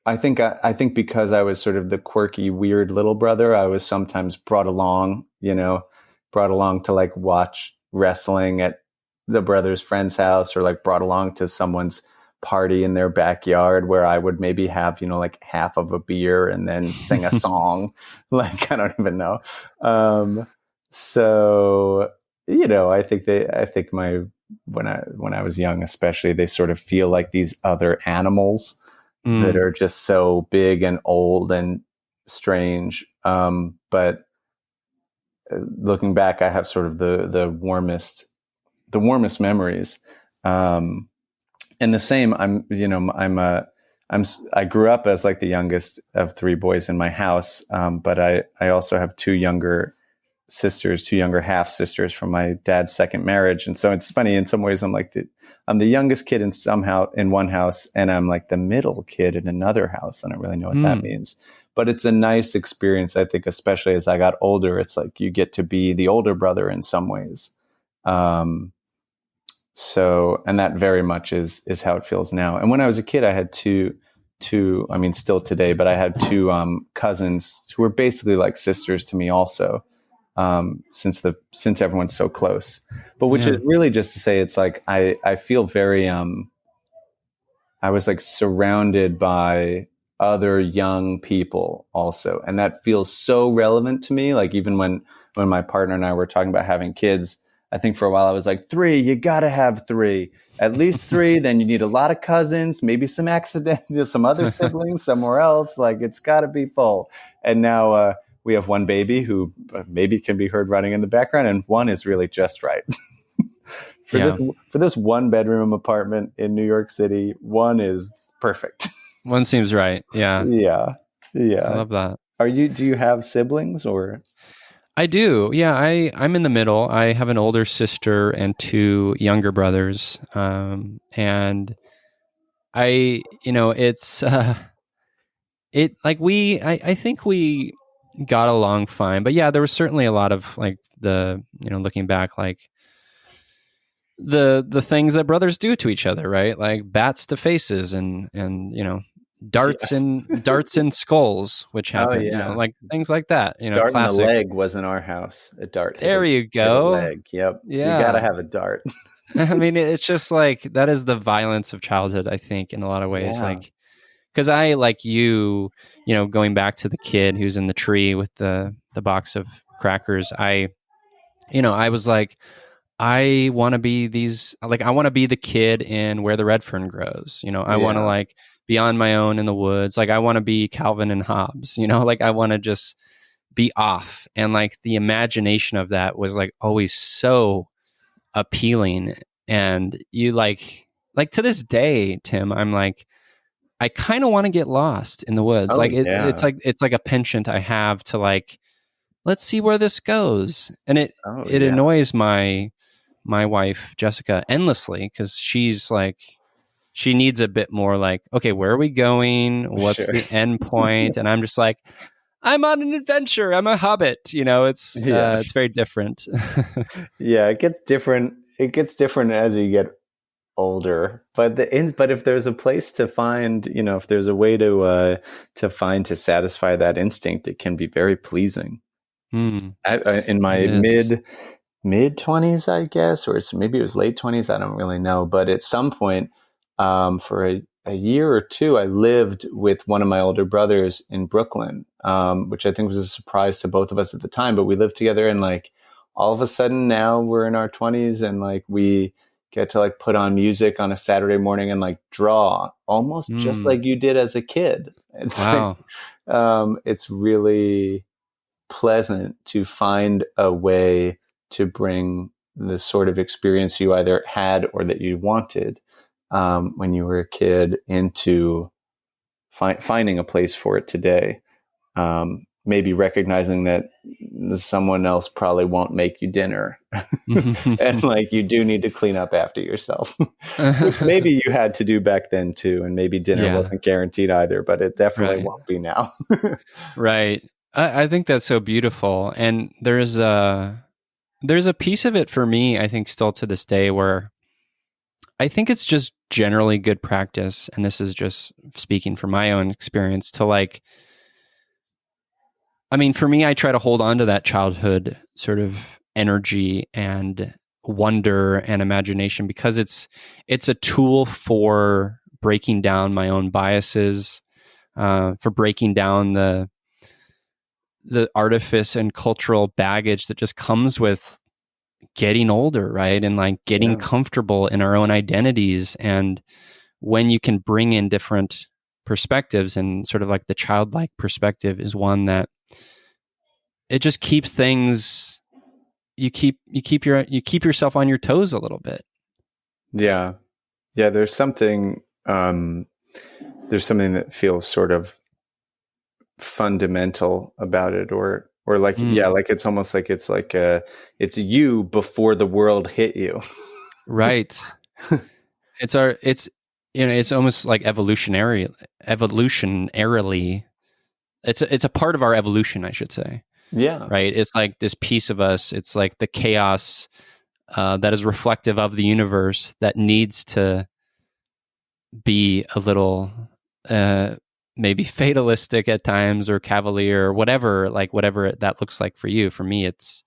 I think because I was sort of the quirky, weird little brother, I was sometimes brought along to like watch wrestling at the brother's friend's house, or like brought along to someone's party in their backyard where I would maybe have, like half of a beer and then sing a song. Like, I don't even know. So, I think when I was young, especially, they sort of feel like these other animals that are just so big and old and strange. But looking back, I have sort of the warmest memories. And the same, I grew up as like the youngest of three boys in my house. But I also have two younger half sisters from my dad's second marriage. And so it's funny, in some ways, I'm the youngest kid in one house, and I'm like the middle kid in another house. I don't really know what that means, but it's a nice experience. I think, especially as I got older, it's like you get to be the older brother in some ways. So, and that very much is how it feels now. And when I was a kid, I had two, I mean, still today, but I had two cousins who were basically like sisters to me also. Since everyone's so close, but which is really just to say, it's like, I feel very, I was like surrounded by other young people also. And that feels so relevant to me. Like even when my partner and I were talking about having kids, I think for a while I was like, 3, you got to have 3, at least 3. Then you need a lot of cousins, maybe some accidents, some other siblings somewhere else. Like it's got to be full. And now, we have one baby who maybe can be heard running in the background, and one is really just right. For this one bedroom apartment in New York City, one is perfect. One seems right. Yeah. Yeah. I love that. Do you have siblings or? I do. Yeah. I'm in the middle. I have an older sister and 2 younger brothers. And it's, I think we got along fine, but yeah, there was certainly a lot of like looking back, like the things that brothers do to each other, right? Like bats to faces and darts and skulls, which happen, like things like that. Dart classic. in the leg was in our house. A dart. There you go. Leg. Yep. Yeah. You got to have a dart. I mean, it's just like that is the violence of childhood, I think, in a lot of ways. Yeah. Like, because I, like you know, going back to the kid who's in the tree with the box of crackers, I was like, I want to be I want to be the kid in Where the Red Fern Grows. You know, I want to Yeah. like be on my own in the woods. Like, I want to be Calvin and Hobbes, you know, like I want to just be off. And like the imagination of that was like always so appealing. And you like to this day, Tim, I'm like, I kind of want to get lost in the woods. Oh Like yeah. it's like a penchant I have to like, let's see where this goes. And Oh it yeah. annoys my wife Jessica endlessly because she's like, she needs a bit more like, okay, where are we going? What's Sure. the end point? And I'm just like, I'm on an adventure. I'm a hobbit. You know, Yeah. it's very different. Yeah. It gets different. It gets different as you get older. But if there's a place to find, if there's a way to satisfy that instinct, it can be very pleasing. Hmm, In it my is. mid 20s, I guess, or maybe it was late 20s. I don't really know. But at some point, for a year or two, I lived with one of my older brothers in Brooklyn, which I think was a surprise to both of us at the time. But we lived together, and like all of a sudden now we're in our 20s, and like we get to like put on music on a Saturday morning and like draw almost just Hmm. like you did as a kid. It's like, Wow. it's really pleasant to find a way to bring the sort of experience you either had or that you wanted when you were a kid into finding a place for it today. Maybe recognizing that someone else probably won't make you dinner and like you do need to clean up after yourself, which maybe you had to do back then too. And maybe dinner Yeah. wasn't guaranteed either, but it definitely Right. won't be now. Right. I think that's so beautiful. And there's a piece of it for me, I think, still to this day where I think it's just generally good practice. And this is just speaking from my own experience to like, I mean, for me, I try to hold on to that childhood sort of energy and wonder and imagination because it's a tool for breaking down my own biases, for breaking down the artifice and cultural baggage that just comes with getting older, right? And like getting Yeah. comfortable in our own identities. And when you can bring in different perspectives, and sort of like the childlike perspective is one that it just keeps things, you keep yourself on your toes a little bit. Yeah. Yeah. There's something that feels sort of fundamental about it, or like, yeah, like it's almost like it's you before the world hit you. Right. It's it's almost like evolutionarily, it's a part of our evolution, I should say. Yeah. Right. It's like this piece of us. It's like the chaos that is reflective of the universe that needs to be a little maybe fatalistic at times, or cavalier, or whatever, like whatever that looks like for you. For me, it's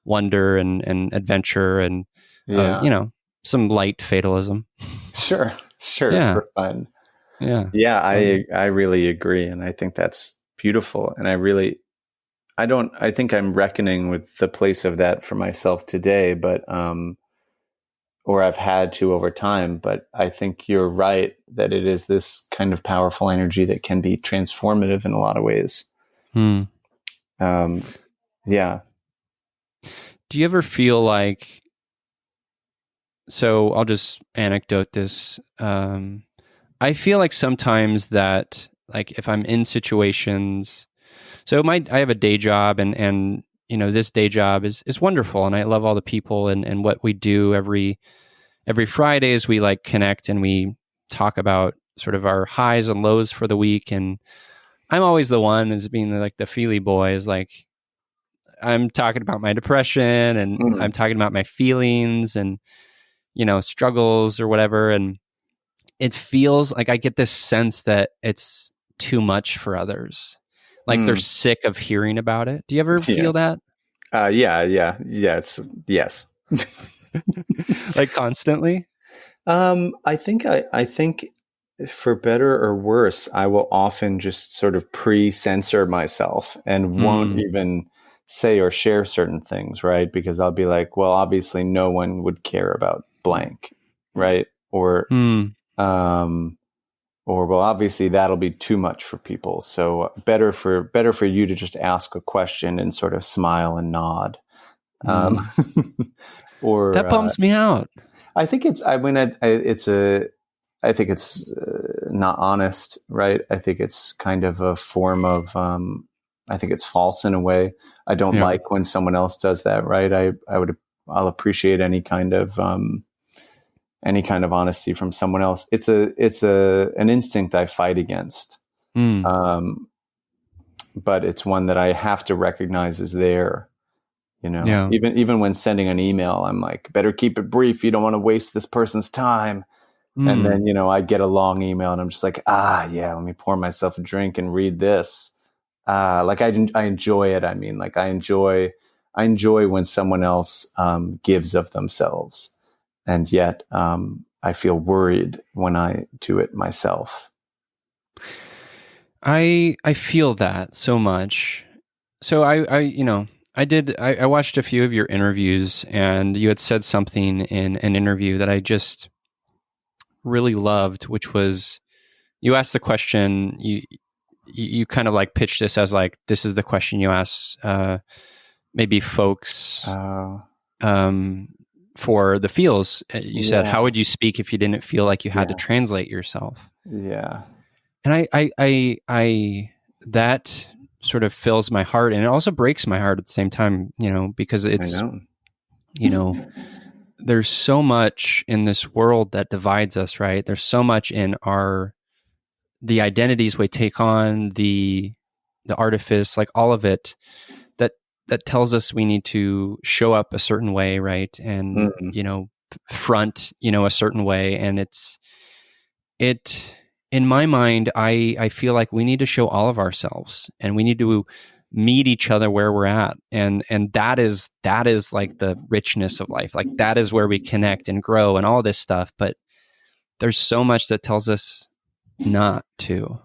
wonder and adventure and Yeah. some light fatalism. Sure. Yeah. For fun. Yeah. Yeah. I really agree. And I think that's beautiful. And I think I'm reckoning with the place of that for myself today, but, or I've had to over time, but I think you're right that it is this kind of powerful energy that can be transformative in a lot of ways. Hmm. Yeah. Do you ever feel like, so I'll just anecdote this. I feel like sometimes that, like, if I'm in situations, so I have a day job, and this day job is wonderful, and I love all the people and what we do every Fridays. We like connect and we talk about sort of our highs and lows for the week, and I'm always the one as being like the feely boy, is like, I'm talking about my depression, and Mm. I'm talking about my feelings and struggles or whatever, and it feels like I get this sense that it's too much for others. Like they're Mm. sick of hearing about it. Do you ever Yeah. feel that? Yeah. Yes. Like constantly? I think for better or worse, I will often just sort of pre-censor myself and won't Mm. even say or share certain things, right? Because I'll be like, well, obviously no one would care about blank, right? Mm. Um, or well, obviously that'll be too much for people. So better for you to just ask a question and sort of smile and nod. Um, or That bums me out. I think it's. I mean, it's a. I think it's not honest, right? I think it's kind of a form of. I think it's false in a way. I don't Yeah. like when someone else does that, right? I'll appreciate any kind of honesty from someone else. It's an instinct I fight against, Mm. but it's one that I have to recognize is there. You know, Yeah. even when sending an email, I'm like, better keep it brief. You don't want to waste this person's time. And Mm. then, I get a long email and I'm just like, yeah, let me pour myself a drink and read this. Like I enjoy it. I mean, like I enjoy when someone else gives of themselves. And yet I feel worried when I do it myself. I feel that so much. So I watched a few of your interviews, and you had said something in an interview that I just really loved, which was you asked the question, you kind of like pitched this as like, this is the question you ask maybe folks for the feels. You said, how would you speak if you didn't feel like you had to translate yourself? Yeah. And I that sort of fills my heart, and it also breaks my heart at the same time, because it's, there's so much in this world that divides us, right? There's so much in the identities we take on, the artifice, like all of it that tells us we need to show up a certain way, right? And, front, a certain way. And in my mind, I feel like we need to show all of ourselves, and we need to meet each other where we're at. And that is like the richness of life. Like that is where we connect and grow and all this stuff. But there's so much that tells us not to.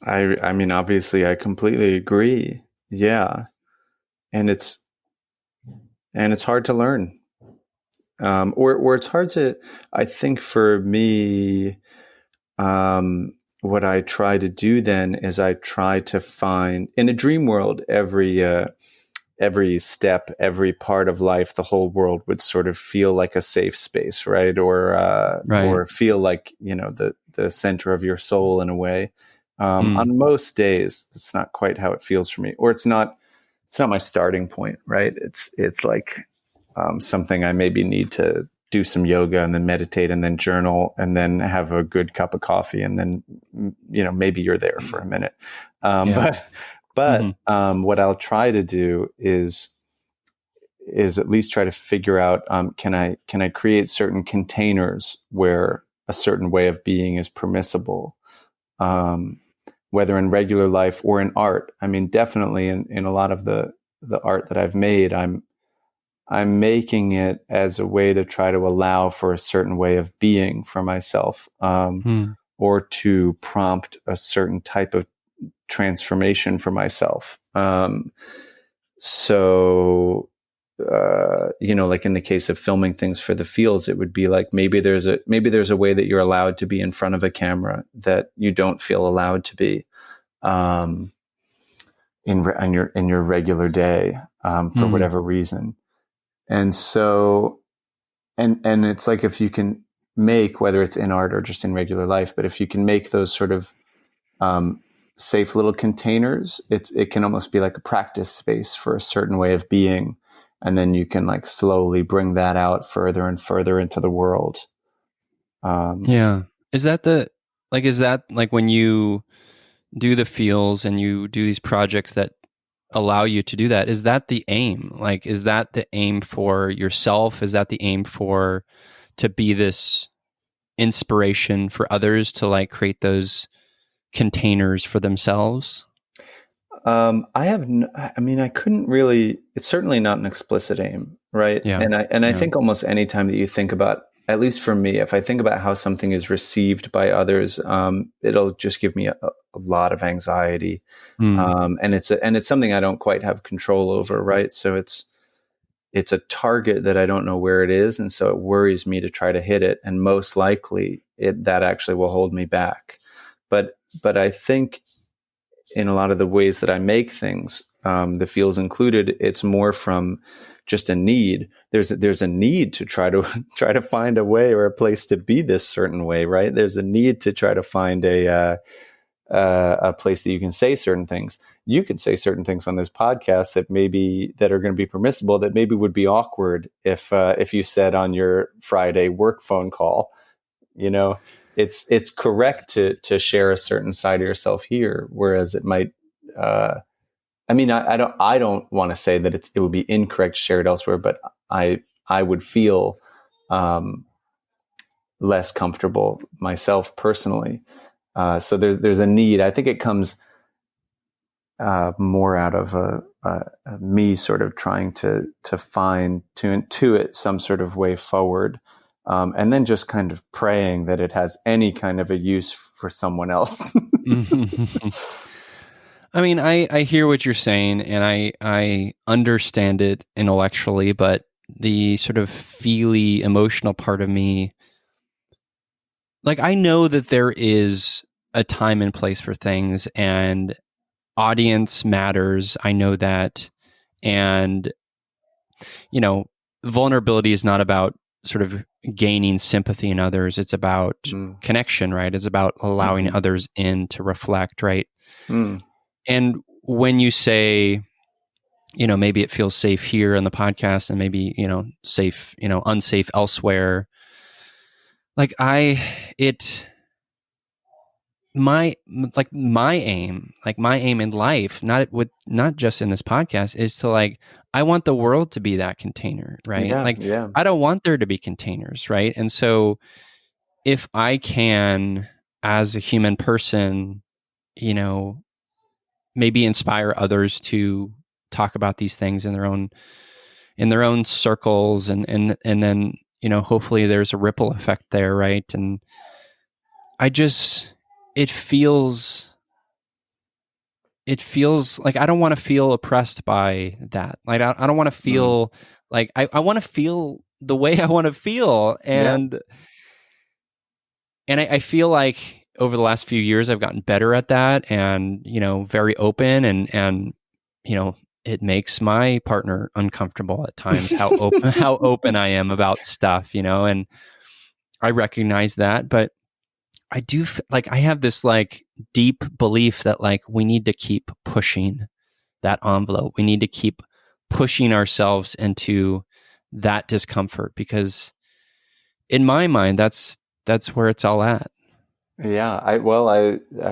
I mean, obviously I completely agree. Yeah. And it's hard to learn. Or it's hard to, I think for me, what I try to do then is I try to find in a dream world, every step, every part of life, the whole world would sort of feel like a safe space, right? Or feel like, the center of your soul in a way. On most days, it's not quite how it feels for me, or it's not my starting point, right? It's like something I maybe need to do some yoga and then meditate and then journal and then have a good cup of coffee and then maybe you're there for a minute. But what I'll try to do is at least try to figure out can I create certain containers where a certain way of being is permissible, whether in regular life or in art. I mean, definitely in a lot of the art that I've made, I'm making it as a way to try to allow for a certain way of being for myself, or to prompt a certain type of transformation for myself. Like in the case of filming things for the feels, it would be like maybe there's a way that you're allowed to be in front of a camera that you don't feel allowed to be in your regular day for whatever reason. And so, and it's like if you can make, whether it's in art or just in regular life, but if you can make those sort of safe little containers, it can almost be like a practice space for a certain way of being. And then you can like slowly bring that out further and further into the world. Is that like when you do the feels and you do these projects that allow you to do that, is that the aim? Like, is that the aim for yourself? Is that the aim to be this inspiration for others to like create those containers for themselves? I couldn't really, it's certainly not an explicit aim. right? Yeah. And I think almost any time that you think about, at least for me, if I think about how something is received by others, it'll just give me a lot of anxiety, Mm. and it's something I don't quite have control over, right? So it's a target that I don't know where it is, and so it worries me to try to hit it, and most likely that actually will hold me back. But I think in a lot of the ways that I make things, the feels included, it's more from just a need. There's a need to try to find a way or a place to be this certain way, right? There's a need to try to find a place that you can say certain things. You could say certain things on this podcast that are going to be permissible, that maybe would be awkward if you said on your Friday work phone call. You know, it's correct to share a certain side of yourself here, whereas it might. I mean, I don't want to say that it would be incorrect to share it elsewhere, but I would feel less comfortable myself personally. So there's a need. I think it comes more out of me sort of trying to intuit some sort of way forward, and then just kind of praying that it has any kind of a use for someone else. I mean, I hear what you're saying, and I understand it intellectually, but the sort of feely, emotional part of me, like, I know that there is a time and place for things, and audience matters. I know that. And, vulnerability is not about sort of gaining sympathy in others. It's about connection, right? It's about allowing others in to reflect, right? And when you say, maybe it feels safe here on the podcast and maybe, safe, unsafe elsewhere. Like my aim in life, not just in this podcast, is to I want the world to be that container, right? Yeah. I don't want there to be containers, right? And so if I can, as a human person, maybe inspire others to talk about these things in their own circles, and then hopefully there's a ripple effect there, right? And it feels like I don't want to feel oppressed by that. Like I don't want to feel like I want to feel the way I want to feel, and I feel like over the last few years I've gotten better at that, and very open, and it makes my partner uncomfortable at times how open I am about stuff, and I recognize that. But I do I have this deep belief that we need to keep pushing that envelope. We need to keep pushing ourselves into that discomfort, because in my mind, that's where it's all at. Yeah. I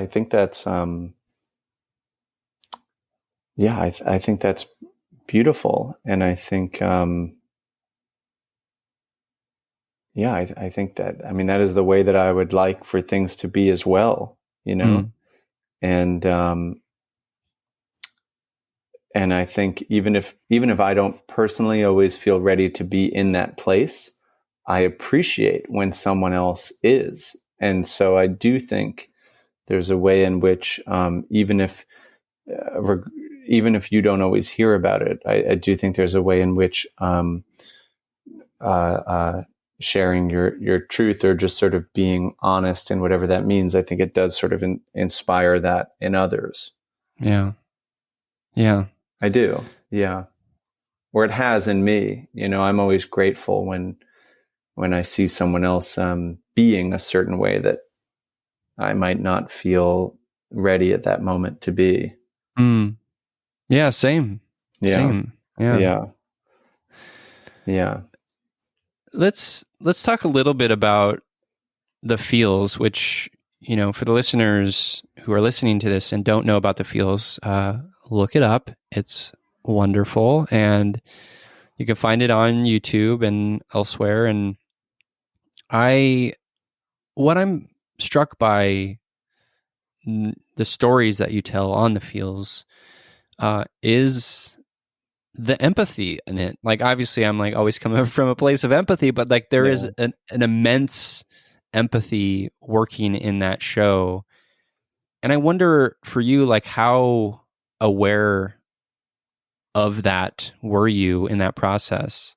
think that's, I think that's beautiful. And I think, I think that, I mean, that is the way that I would like for things to be as well, and I think even if I don't personally always feel ready to be in that place, I appreciate when someone else is. And so I do think there's a way in which, even if you don't always hear about it, I do think there's a way in which, sharing your truth, or just sort of being honest in whatever that means, I think it does sort of inspire that in others. Yeah. I do. Yeah. Or it has in me. I'm always grateful when I see someone else being a certain way that I might not feel ready at that moment to be. Yeah, same. Yeah. Same. Yeah. Yeah. Let's talk a little bit about the feels, which, for the listeners who are listening to this and don't know about the feels, look it up. It's wonderful, and you can find it on YouTube and elsewhere. And what I'm struck by the stories that you tell on the feels is the empathy in it. Like, obviously I'm like always coming from a place of empathy, but like there is an immense empathy working in that show. And I wonder for you, like, how aware of that were you in that process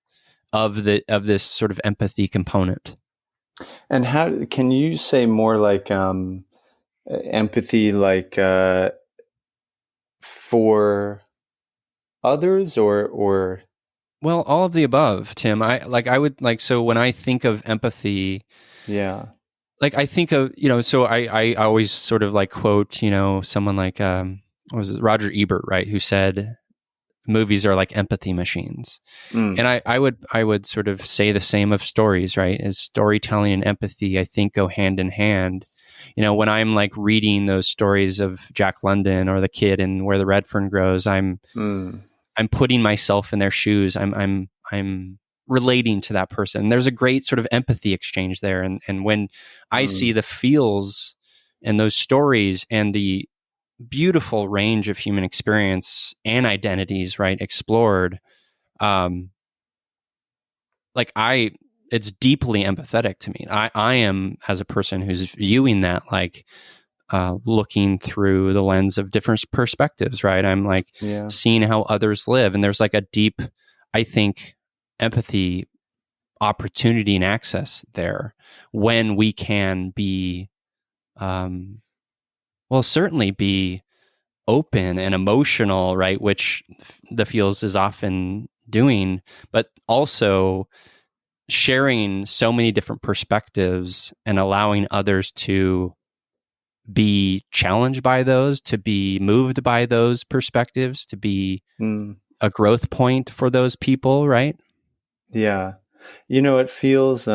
of this sort of empathy component? And how can you say more like empathy, like for others, or Well, all of the above, Tim. I would like, so when I think of empathy, yeah, like I think of, so I always sort of like quote, someone like, what was it, Roger Ebert, right? Who said movies are like empathy machines. mm, And I would sort of say the same of stories, right? As storytelling and empathy, I think, go hand in hand. When I'm like reading those stories of Jack London or the kid and Where the Red Fern Grows, I'm mm, putting myself in their shoes. I'm relating to that person. There's a great sort of empathy exchange there. And when I see mm, the feels and those stories and the beautiful range of human experience and identities, right, explored, um, like it's deeply empathetic to me. I am, as a person who's viewing that, like looking through the lens of different perspectives, right? I'm like yeah, seeing how others live, and there's like a deep, I think, empathy opportunity and access there when we can be, well, certainly be open and emotional, right? Which the feels is often doing, but also sharing so many different perspectives and allowing others to be challenged by those, to be moved by those perspectives, to be mm, a growth point for those people, right? yeah. It feels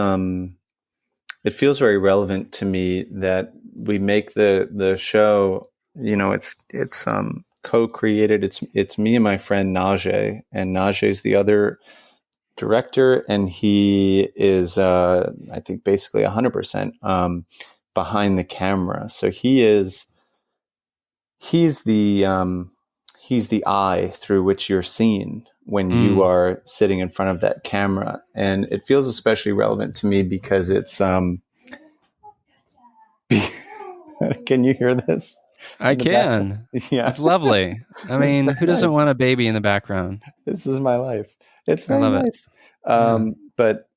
very relevant to me that we make the show. It's co-created. It's me and my friend Najee, and Najee is the other director, and he is I think basically 100% behind the camera. So he's the he's the eye through which you're seen when you Mm. are sitting in front of that camera, and it feels especially relevant to me because it's can you hear this I in the background? can. Yeah, It's lovely. I it's mean, very who doesn't nice. want a baby in the background? This is my life. It's I very love it. nice. Yeah. But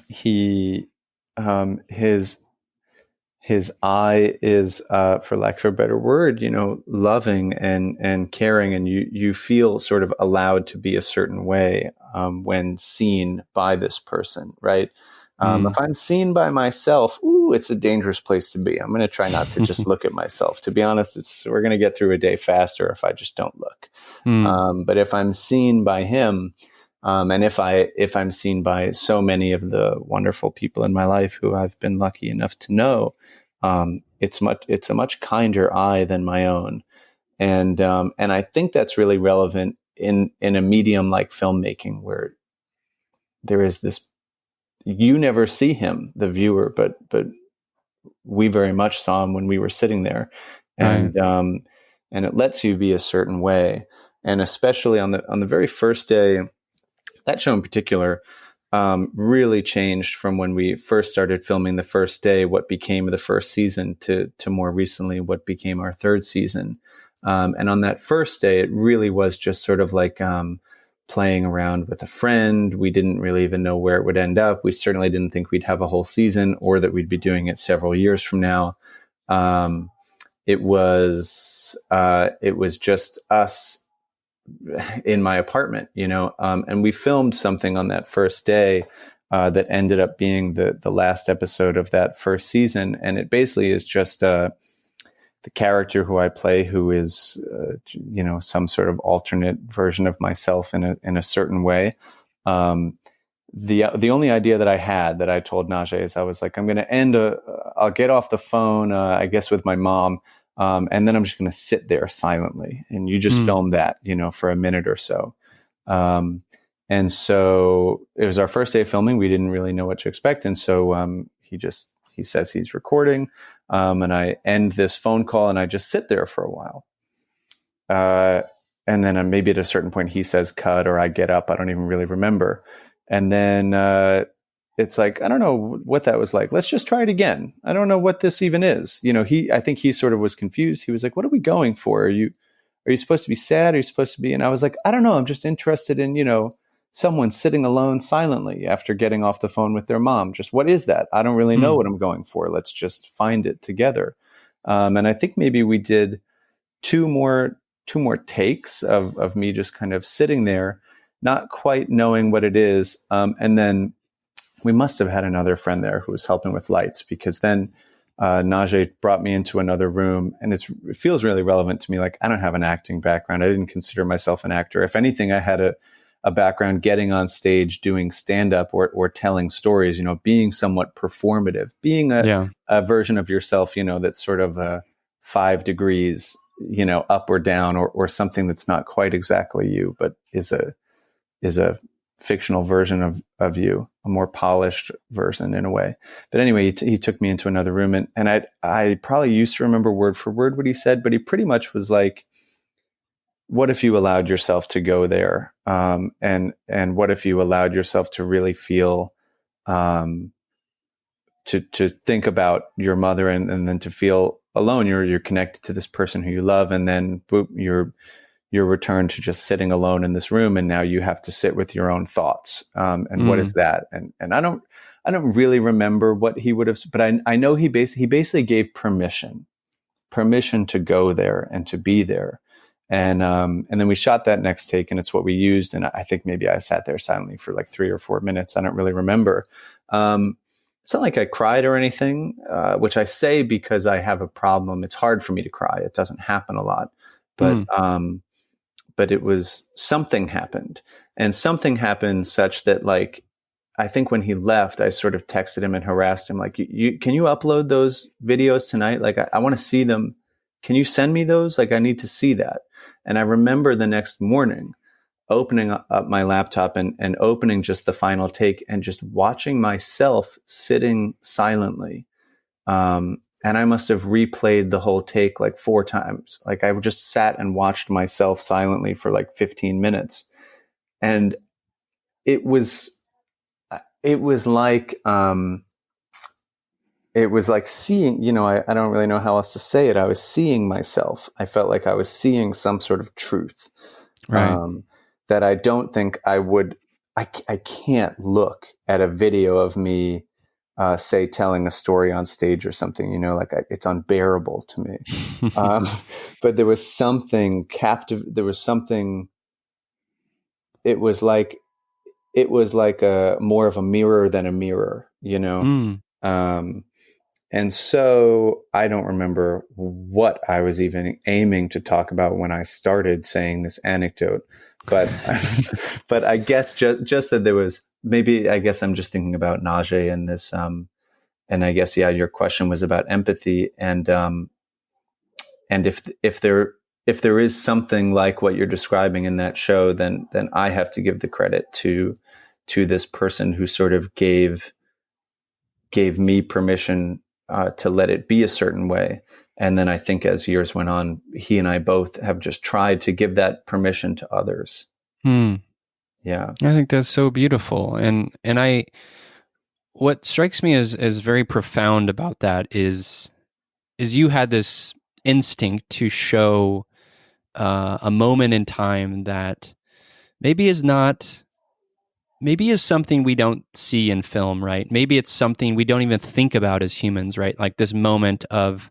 he his eye is, for lack of a better word, loving and caring, and you feel sort of allowed to be a certain way when seen by this person, right? Mm. If I'm seen by myself, it's a dangerous place to be. I'm going to try not to just look at myself. To be honest, we're going to get through a day faster if I just don't look. Mm. But if I'm seen by him, and if I'm seen by so many of the wonderful people in my life who I've been lucky enough to know, it's a much kinder eye than my own, and I think that's really relevant in a medium like filmmaking, where there is this, you never see him, the viewer, but we very much saw him when we were sitting there, Right. and it lets you be a certain way, and especially on the very first day. That show in particular really changed from when we first started filming the first day, what became the first season, to more recently what became our third season. And on that first day, it really was just sort of like playing around with a friend. We didn't really even know where it would end up. We certainly didn't think we'd have a whole season or that we'd be doing it several years from now. Um, it was just us in my apartment, and we filmed something on that first day that ended up being the last episode of that first season, and it basically is just the character who I play, who is some sort of alternate version of myself in a certain way. The only idea that I had, that I told Najee, is I was like, I'm going to I'll get off the phone, I guess, with my mom. And then I'm just going to sit there silently, and you just Mm. film that, for a minute or so. And so it was our first day of filming. We didn't really know what to expect. And so he says he's recording. And I end this phone call and I just sit there for a while. then maybe at a certain point he says cut, or I get up. I don't even really remember. And then it's like, I don't know what that was like. Let's just try it again. I don't know what this even is. I think he sort of was confused. He was like, what are we going for? Are you supposed to be sad? Are you supposed to be? And I was like, I don't know. I'm just interested in, someone sitting alone silently after getting off the phone with their mom. Just what is that? I don't really know what I'm going for. Let's just find it together. And I think maybe we did two more takes of me just kind of sitting there, not quite knowing what it is. And then we must have had another friend there who was helping with lights, because then Najee brought me into another room, and it feels really relevant to me. Like, I don't have an acting background. I didn't consider myself an actor. If anything, I had a background getting on stage, doing stand-up or telling stories, being somewhat performative, being a version of yourself, that's sort of 5 degrees, up or down, or something that's not quite exactly you, but is a fictional version of you, a more polished version in a way. But anyway, he took me into another room, and I probably used to remember word for word what he said, but he pretty much was like, what if you allowed yourself to go there? And what if you allowed yourself to really feel, to think about your mother, and then to feel alone. You're connected to this person who you love, and then boop, you're returned to just sitting alone in this room, and now you have to sit with your own thoughts. And what is that? And I don't really remember what he would have, but I know he basically gave permission to go there and to be there. And then we shot that next take, and it's what we used. And I think maybe I sat there silently for like 3 or 4 minutes. I don't really remember. It's not like I cried or anything, which I say because I have a problem. It's hard for me to cry. It doesn't happen a lot, but it was, something happened, and something happened such that, like, I think when he left, I sort of texted him and harassed him, like, can you upload those videos tonight? Like, I want to see them. Can you send me those? Like, I need to see that. And I remember the next morning opening up my laptop and opening just the final take and just watching myself sitting silently. And I must have replayed the whole take like 4 times. Like, I just sat and watched myself silently for like 15 minutes. And it was like seeing, I don't really know how else to say it. I was seeing myself. I felt like I was seeing some sort of truth, right? That I don't think I would. I can't look at a video of me, say, telling a story on stage or something. It's unbearable to me. But there was something captive. There was something. It was like a more of a mirror than a mirror. And so I don't remember what I was even aiming to talk about when I started saying this anecdote, but but I guess just that there was, maybe, I guess I'm just thinking about Najee and this, and I guess, your question was about empathy, and if there is something like what you're describing in that show, then I have to give the credit to this person who sort of gave me permission to let it be a certain way. And then I think as years went on, he and I both have just tried to give that permission to others. Yeah. I think that's so beautiful. And what strikes me as very profound about that is you had this instinct to show a moment in time that maybe is something we don't see in film, right? Maybe it's something we don't even think about as humans, right? Like this moment of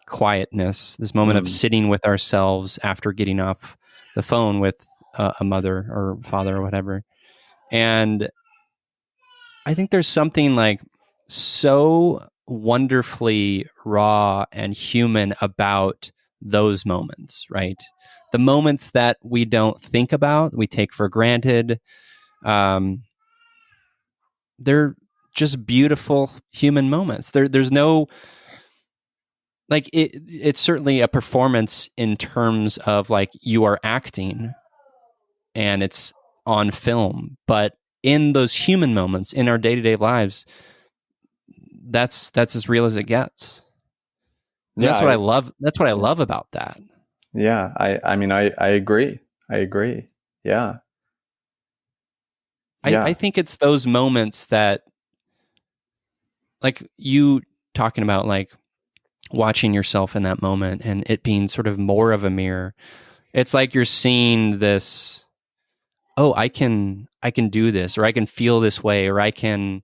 quietness, this moment of sitting with ourselves after getting off the phone with a mother or father or whatever. And I think there's something like so wonderfully raw and human about those moments, right? The moments that we don't think about, we take for granted. They're just beautiful human moments. There's no, like, it's certainly a performance in terms of like you are acting and it's on film, but in those human moments in our day-to-day lives, that's as real as it gets. And Yeah, that's what I love. That's what I love about that. Yeah, I mean, I agree. I agree. Yeah. I think it's those moments that, like you talking about, like watching yourself in that moment and it being sort of more of a mirror. It's like you're seeing this, oh, I can do this, or I can feel this way, or I can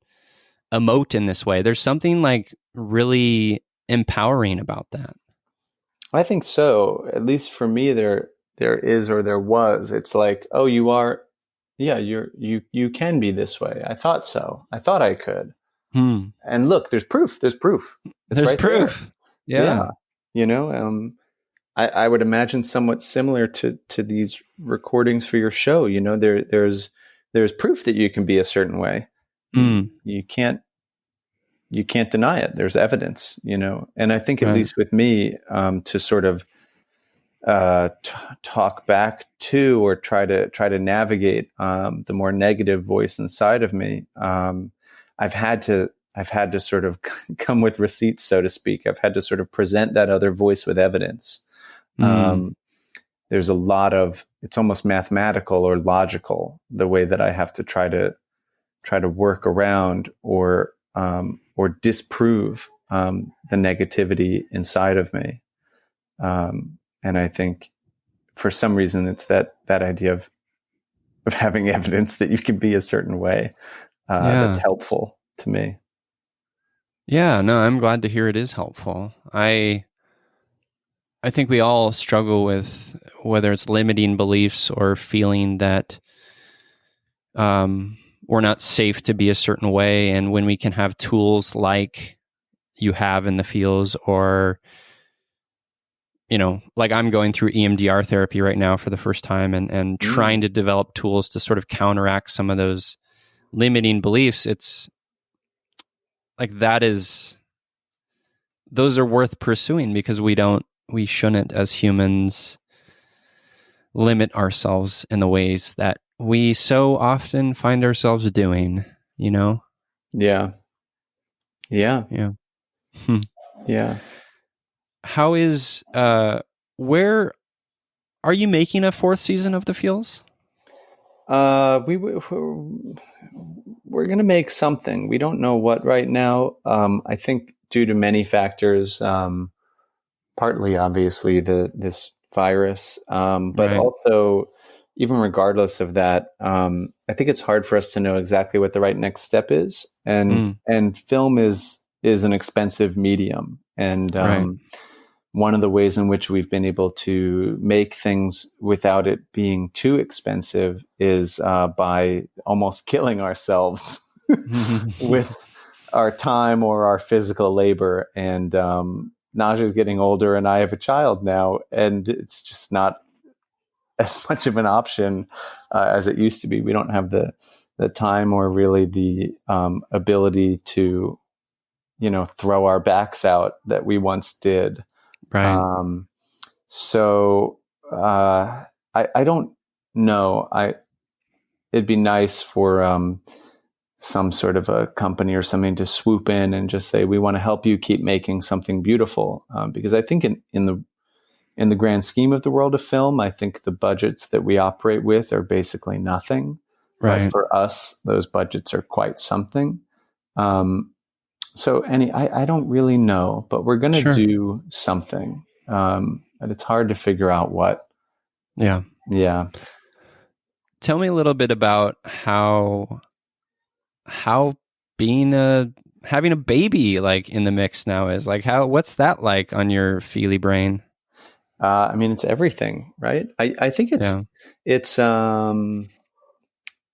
emote in this way. There's something like really empowering about that. I think so. At least for me, there is, or there was. It's like, oh, you are, yeah, you can be this way. I thought so. I thought I could. And look, there's proof. There's proof. It's There's right there. proof. Yeah. Yeah. You know, I would imagine somewhat similar to these recordings for your show. You know, there's proof that you can be a certain way. You can't deny it. There's evidence, you know. And I think, at least with me, to sort of talk back to, or try to navigate the more negative voice inside of me, I've had to sort of come with receipts, so to speak. I've had to sort of present that other voice with evidence. There's a lot of, it's almost mathematical or logical, the way that I have to try to work around or disprove the negativity inside of me. And I think for some reason it's that idea of having evidence that you can be a certain way that's helpful to me. Yeah, no, I'm glad to hear it is helpful. I think we all struggle with whether it's limiting beliefs or feeling that we're not safe to be a certain way. And when we can have tools like you have in the fields, or, you know, like I'm going through EMDR therapy right now for the first time, and trying to develop tools to sort of counteract some of those limiting beliefs. It's like those are worth pursuing, because we shouldn't as humans limit ourselves in the ways that we so often find ourselves doing, you know? Yeah. Yeah. Yeah. How is, where are you making a fourth season of The Feels? We're going to make something. We don't know what right now. I think due to many factors, partly obviously this virus, but also, even regardless of that, I think it's hard for us to know exactly what the right next step is. And film is an expensive medium. And one of the ways in which we've been able to make things without it being too expensive is by almost killing ourselves with our time or our physical labor. And Naja's getting older, and I have a child now, and it's just not as much of an option as it used to be. We don't have the time, or really the ability to, you know, throw our backs out that we once did. So I don't know. It'd be nice for some sort of a company or something to swoop in and just say, we want to help you keep making something beautiful. Because I think in the grand scheme of the world of film, I think the budgets that we operate with are basically nothing. But for us, those budgets are quite something. So I don't really know, but we're going to do something. But it's hard to figure out what. Yeah. Tell me a little bit about how having a baby like in the mix now is like. What's that like on your feely brain? I mean, it's everything, right? I think it's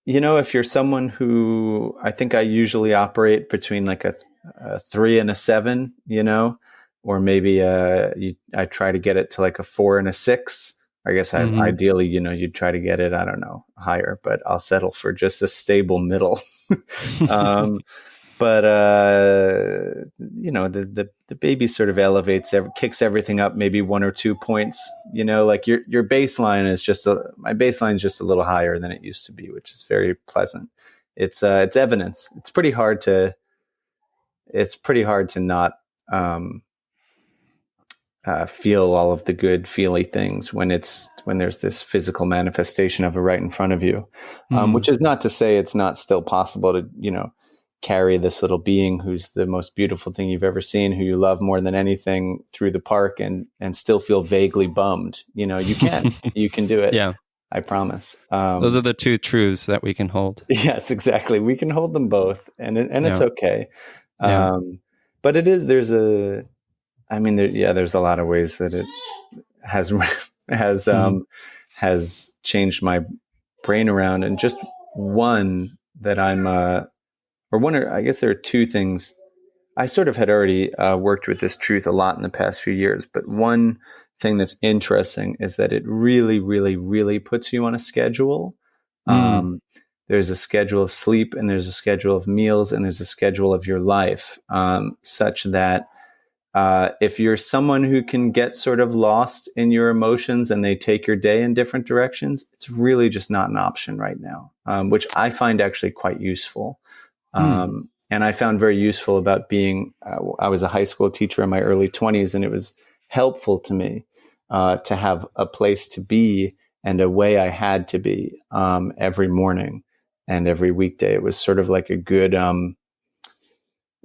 you know, if you're someone who, I think I usually operate between like a 3 and a 7, you know, or maybe I try to get it to like a 4 and a 6. I guess ideally, you know, you'd try to get it, I don't know, higher, but I'll settle for just a stable middle. But you know, the baby sort of elevates, kicks everything up maybe 1 or 2 points. You know, like your baseline is my baseline is just a little higher than it used to be, which is very pleasant. It's evidence. It's pretty hard to not feel all of the good feely things when there's this physical manifestation of it right in front of you. Which is not to say it's not still possible to, carry this little being who's the most beautiful thing you've ever seen, who you love more than anything, through the park and still feel vaguely bummed. You can do it. Yeah. I promise. Those are the two truths that we can hold. Yes, exactly. We can hold them both, and it's okay. Yeah. But there's a lot of ways that it has has changed my brain around, and just one that I guess there are two things. I sort of had already worked with this truth a lot in the past few years, but one thing that's interesting is that it really, really, really puts you on a schedule. There's a schedule of sleep, and there's a schedule of meals, and there's a schedule of your life, such that if you're someone who can get sort of lost in your emotions and they take your day in different directions, it's really just not an option right now, which I find actually quite useful. And I found very useful about being, I was a high school teacher in my early 20s, and it was helpful to me to have a place to be and a way I had to be every morning and every weekday. It was sort of like a good, I don't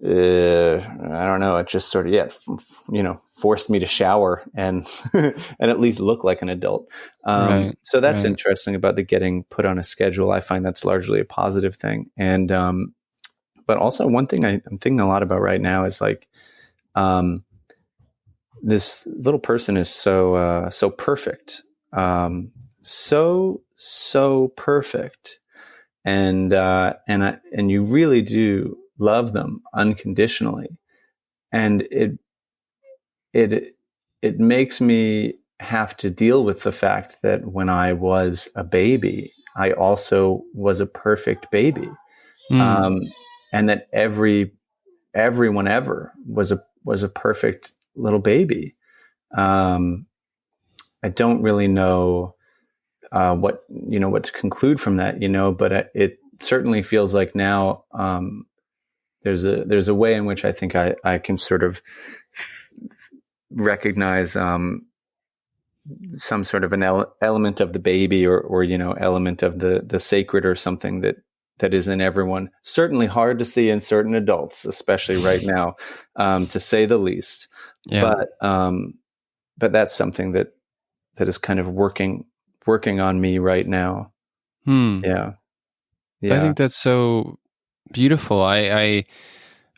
know, it just sort of, forced me to shower and and at least look like an adult. Right, so that's right. interesting about the getting put on a schedule. I find that's largely a positive thing. And but also one thing I'm thinking a lot about right now is like, this little person is so perfect, so perfect, and you really do love them unconditionally, and it makes me have to deal with the fact that when I was a baby, I also was a perfect baby. And that everyone ever was a perfect little baby. I don't really know what to conclude from that, but it certainly feels like now there's a way in which I think I can sort of recognize some sort of an element of the baby or element of the sacred or something that is in everyone. Certainly hard to see in certain adults, especially right now, to say the least. Yeah. But that's something that is kind of working on me right now. Yeah. I think that's so beautiful. I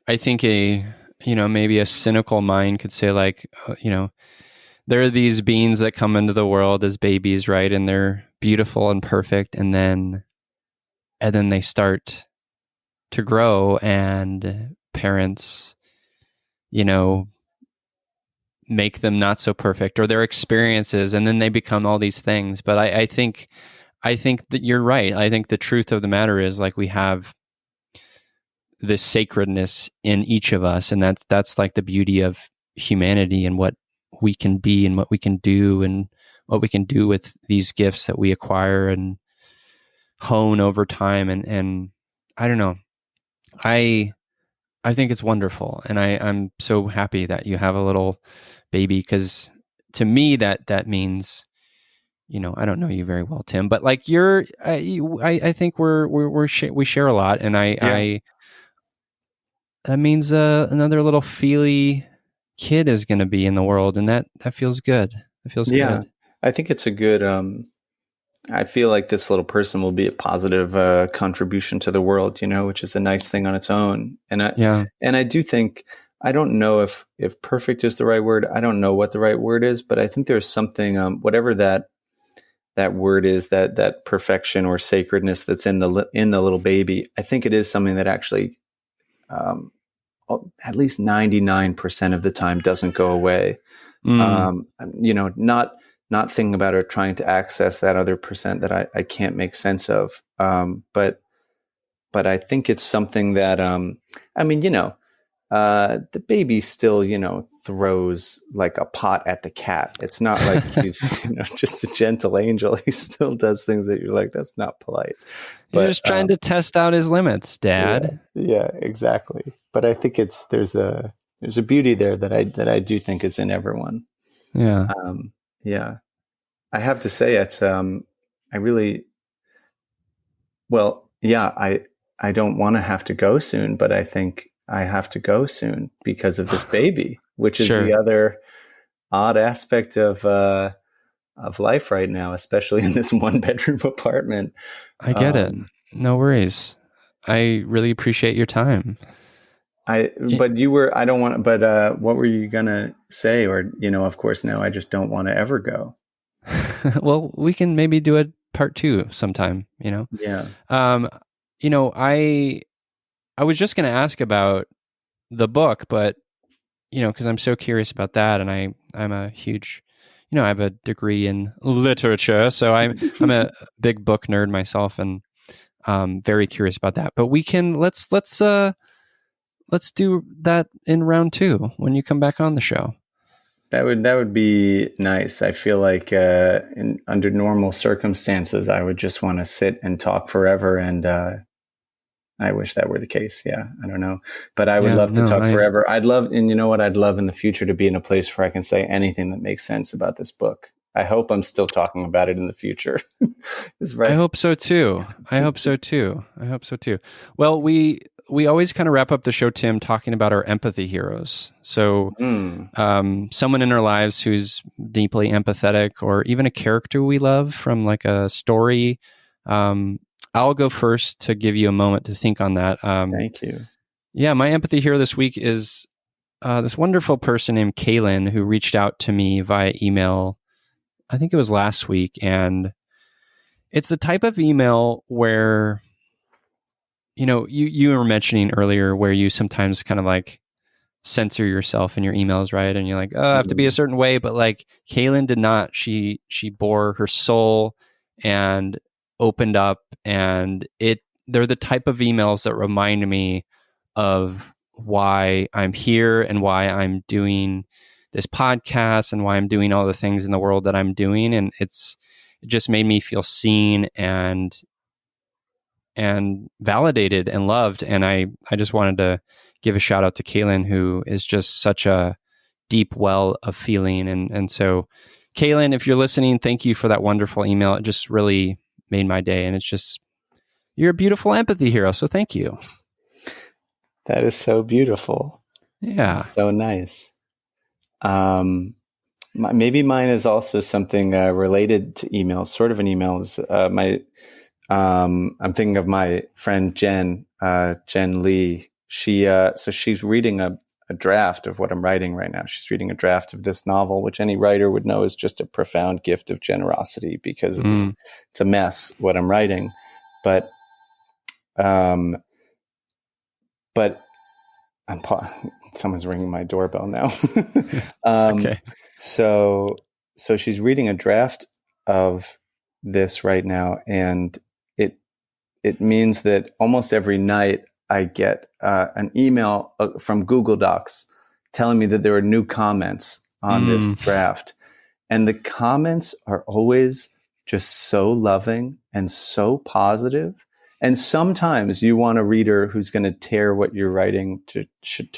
think maybe a cynical mind could say like, there are these beings that come into the world as babies, right? And they're beautiful and perfect. And then they start to grow, and parents, make them not so perfect, or their experiences, and then they become all these things. But I think that you're right. I think the truth of the matter is like we have this sacredness in each of us, and that's like the beauty of humanity and what we can be and what we can do and what we can do with these gifts that we acquire and hone over time. And I don't know. I think it's wonderful, and I'm so happy that you have a little baby, because to me that means, I don't know you very well, Tim, but like I think we share a lot, and that means another little feely kid is going to be in the world, and that feels good. It feels good. I think it's a good. I feel like this little person will be a positive contribution to the world, which is a nice thing on its own. And I do think, I don't know if perfect is the right word. I don't know what the right word is, but I think there's something, whatever that word is, that perfection or sacredness that's in the little baby. I think it is something that actually, at least 99% of the time doesn't go away. Not thinking about or trying to access that other percent that I can't make sense of. But I think it's something that, the baby still, throws like a pot at the cat. It's not like he's, just a gentle angel. He still does things that you're like, that's not polite. You're just trying to test out his limits, Dad. Yeah, exactly. But I think there's a beauty there that I do think is in everyone. Yeah. Yeah. I have to say it's I really well, yeah, I don't want to have to go soon, but I think I have to go soon because of this baby, which is Sure. the other odd aspect of life right now, especially in this one bedroom apartment. I get it. Um, No worries. I really appreciate your time. Y- but you were, I don't want, but what were you gonna say? Or, of course, no, I just don't want to ever go. Well, we can maybe do a part 2 sometime, Yeah. Um, I was just going to ask about the book, but because I'm so curious about that, and I'm a huge, I have a degree in literature, so I'm a big book nerd myself, and very curious about that. But we can let's do that in round 2 when you come back on the show. That would be nice. I feel like under normal circumstances, I would just want to sit and talk forever, and I wish that were the case. Yeah, I don't know, but I would Yeah, love to no, talk forever. I'd love, and you know what? I'd love in the future to be in a place where I can say anything that makes sense about this book. I hope I'm still talking about it in the future. Is I right. hope so too. I hope so too. I hope so too. Well, we always kind of wrap up the show, Tim, talking about our empathy heroes. So, Mm. someone in our lives who's deeply empathetic, or even a character we love from like a story. I'll go first to give you a moment to think on that. Thank you. Yeah, my empathy hero this week is this wonderful person named Kaylin who reached out to me via email. I think it was last week, and it's the type of email where you were mentioning earlier where you sometimes kind of like censor yourself in your emails, right? And you're like, oh, I have to be a certain way, but like Kaylin did not. She bore her soul and opened up, and they're the type of emails that remind me of why I'm here and why I'm doing this podcast and why I'm doing all the things in the world that I'm doing. And it just made me feel seen and validated and loved. And I just wanted to give a shout out to Kaylin, who is just such a deep well of feeling. And so, Kaylin, if you're listening, thank you for that wonderful email. It just really made my day. And it's just, you're a beautiful empathy hero. So thank you. That is so beautiful. Yeah. That's so nice. Maybe mine is also something related to emails, sort of an email. Is I'm thinking of my friend Jen Lee. She's reading a draft of what I'm writing right now. She's reading a draft of this novel, which any writer would know is just a profound gift of generosity because it's a mess what I'm writing, but I'm someone's ringing my doorbell now. Okay. So she's reading a draft of this right now, and it means that almost every night I get an email from Google Docs telling me that there are new comments on this draft, and the comments are always just so loving and so positive. And sometimes you want a reader who's going to tear what you're writing to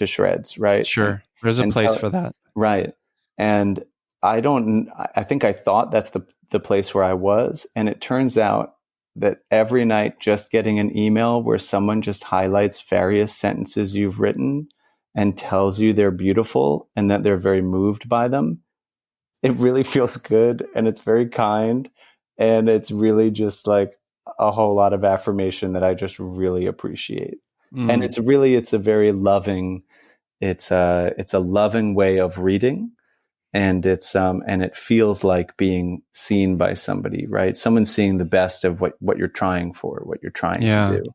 shreds, right? Sure. There's a place for that. Right. And I think I thought that's the place where I was. And it turns out that every night just getting an email where someone just highlights various sentences you've written and tells you they're beautiful and that they're very moved by them, it really feels good, and it's very kind, and it's really just like a whole lot of affirmation that I just really appreciate. And it's a very loving, it's a loving way of reading, and and it feels like being seen by somebody, right? Someone seeing the best of what you're trying for, what you're trying to do.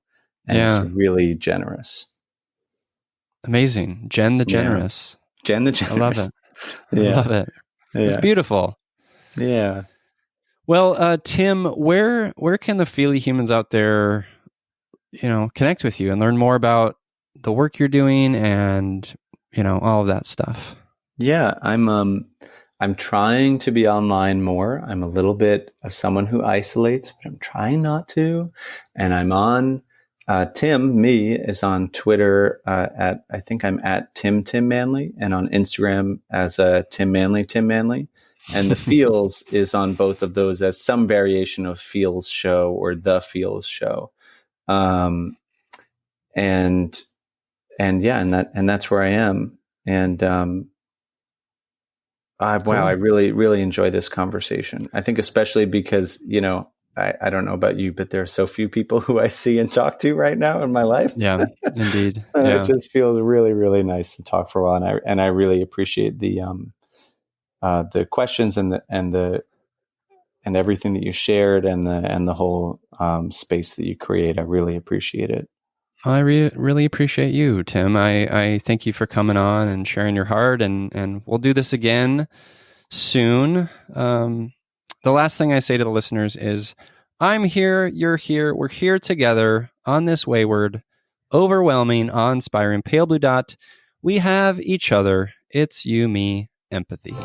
And it's really generous. Amazing. Jen the Generous. Yeah. Jen the Generous. I love it. Yeah. I love it. Yeah. It's beautiful. Yeah. Well, Tim, where can the Feely humans out there, connect with you and learn more about the work you're doing and, all of that stuff? Yeah, I'm trying to be online more. I'm a little bit of someone who isolates, but I'm trying not to. And I'm on Tim, me, is on Twitter I think I'm at Tim Manley, and on Instagram as Tim Manley. And the Feels is on both of those as some variation of Feels Show or The Feels Show. And yeah, and that's where I am. And Cool. wow, I really, really enjoy this conversation. I think especially because, I don't know about you, but there are so few people who I see and talk to right now in my life. Yeah, indeed. So Yeah. it just feels really, really nice to talk for a while. And I really appreciate the questions and everything that you shared and the whole space that you create. I really appreciate it. I really appreciate you, Tim. I thank you for coming on and sharing your heart, and we'll do this again soon. The last thing I say to the listeners is, I'm here, you're here, we're here together on this wayward, overwhelming, awe-inspiring pale blue dot. We have each other. It's you, me, empathy.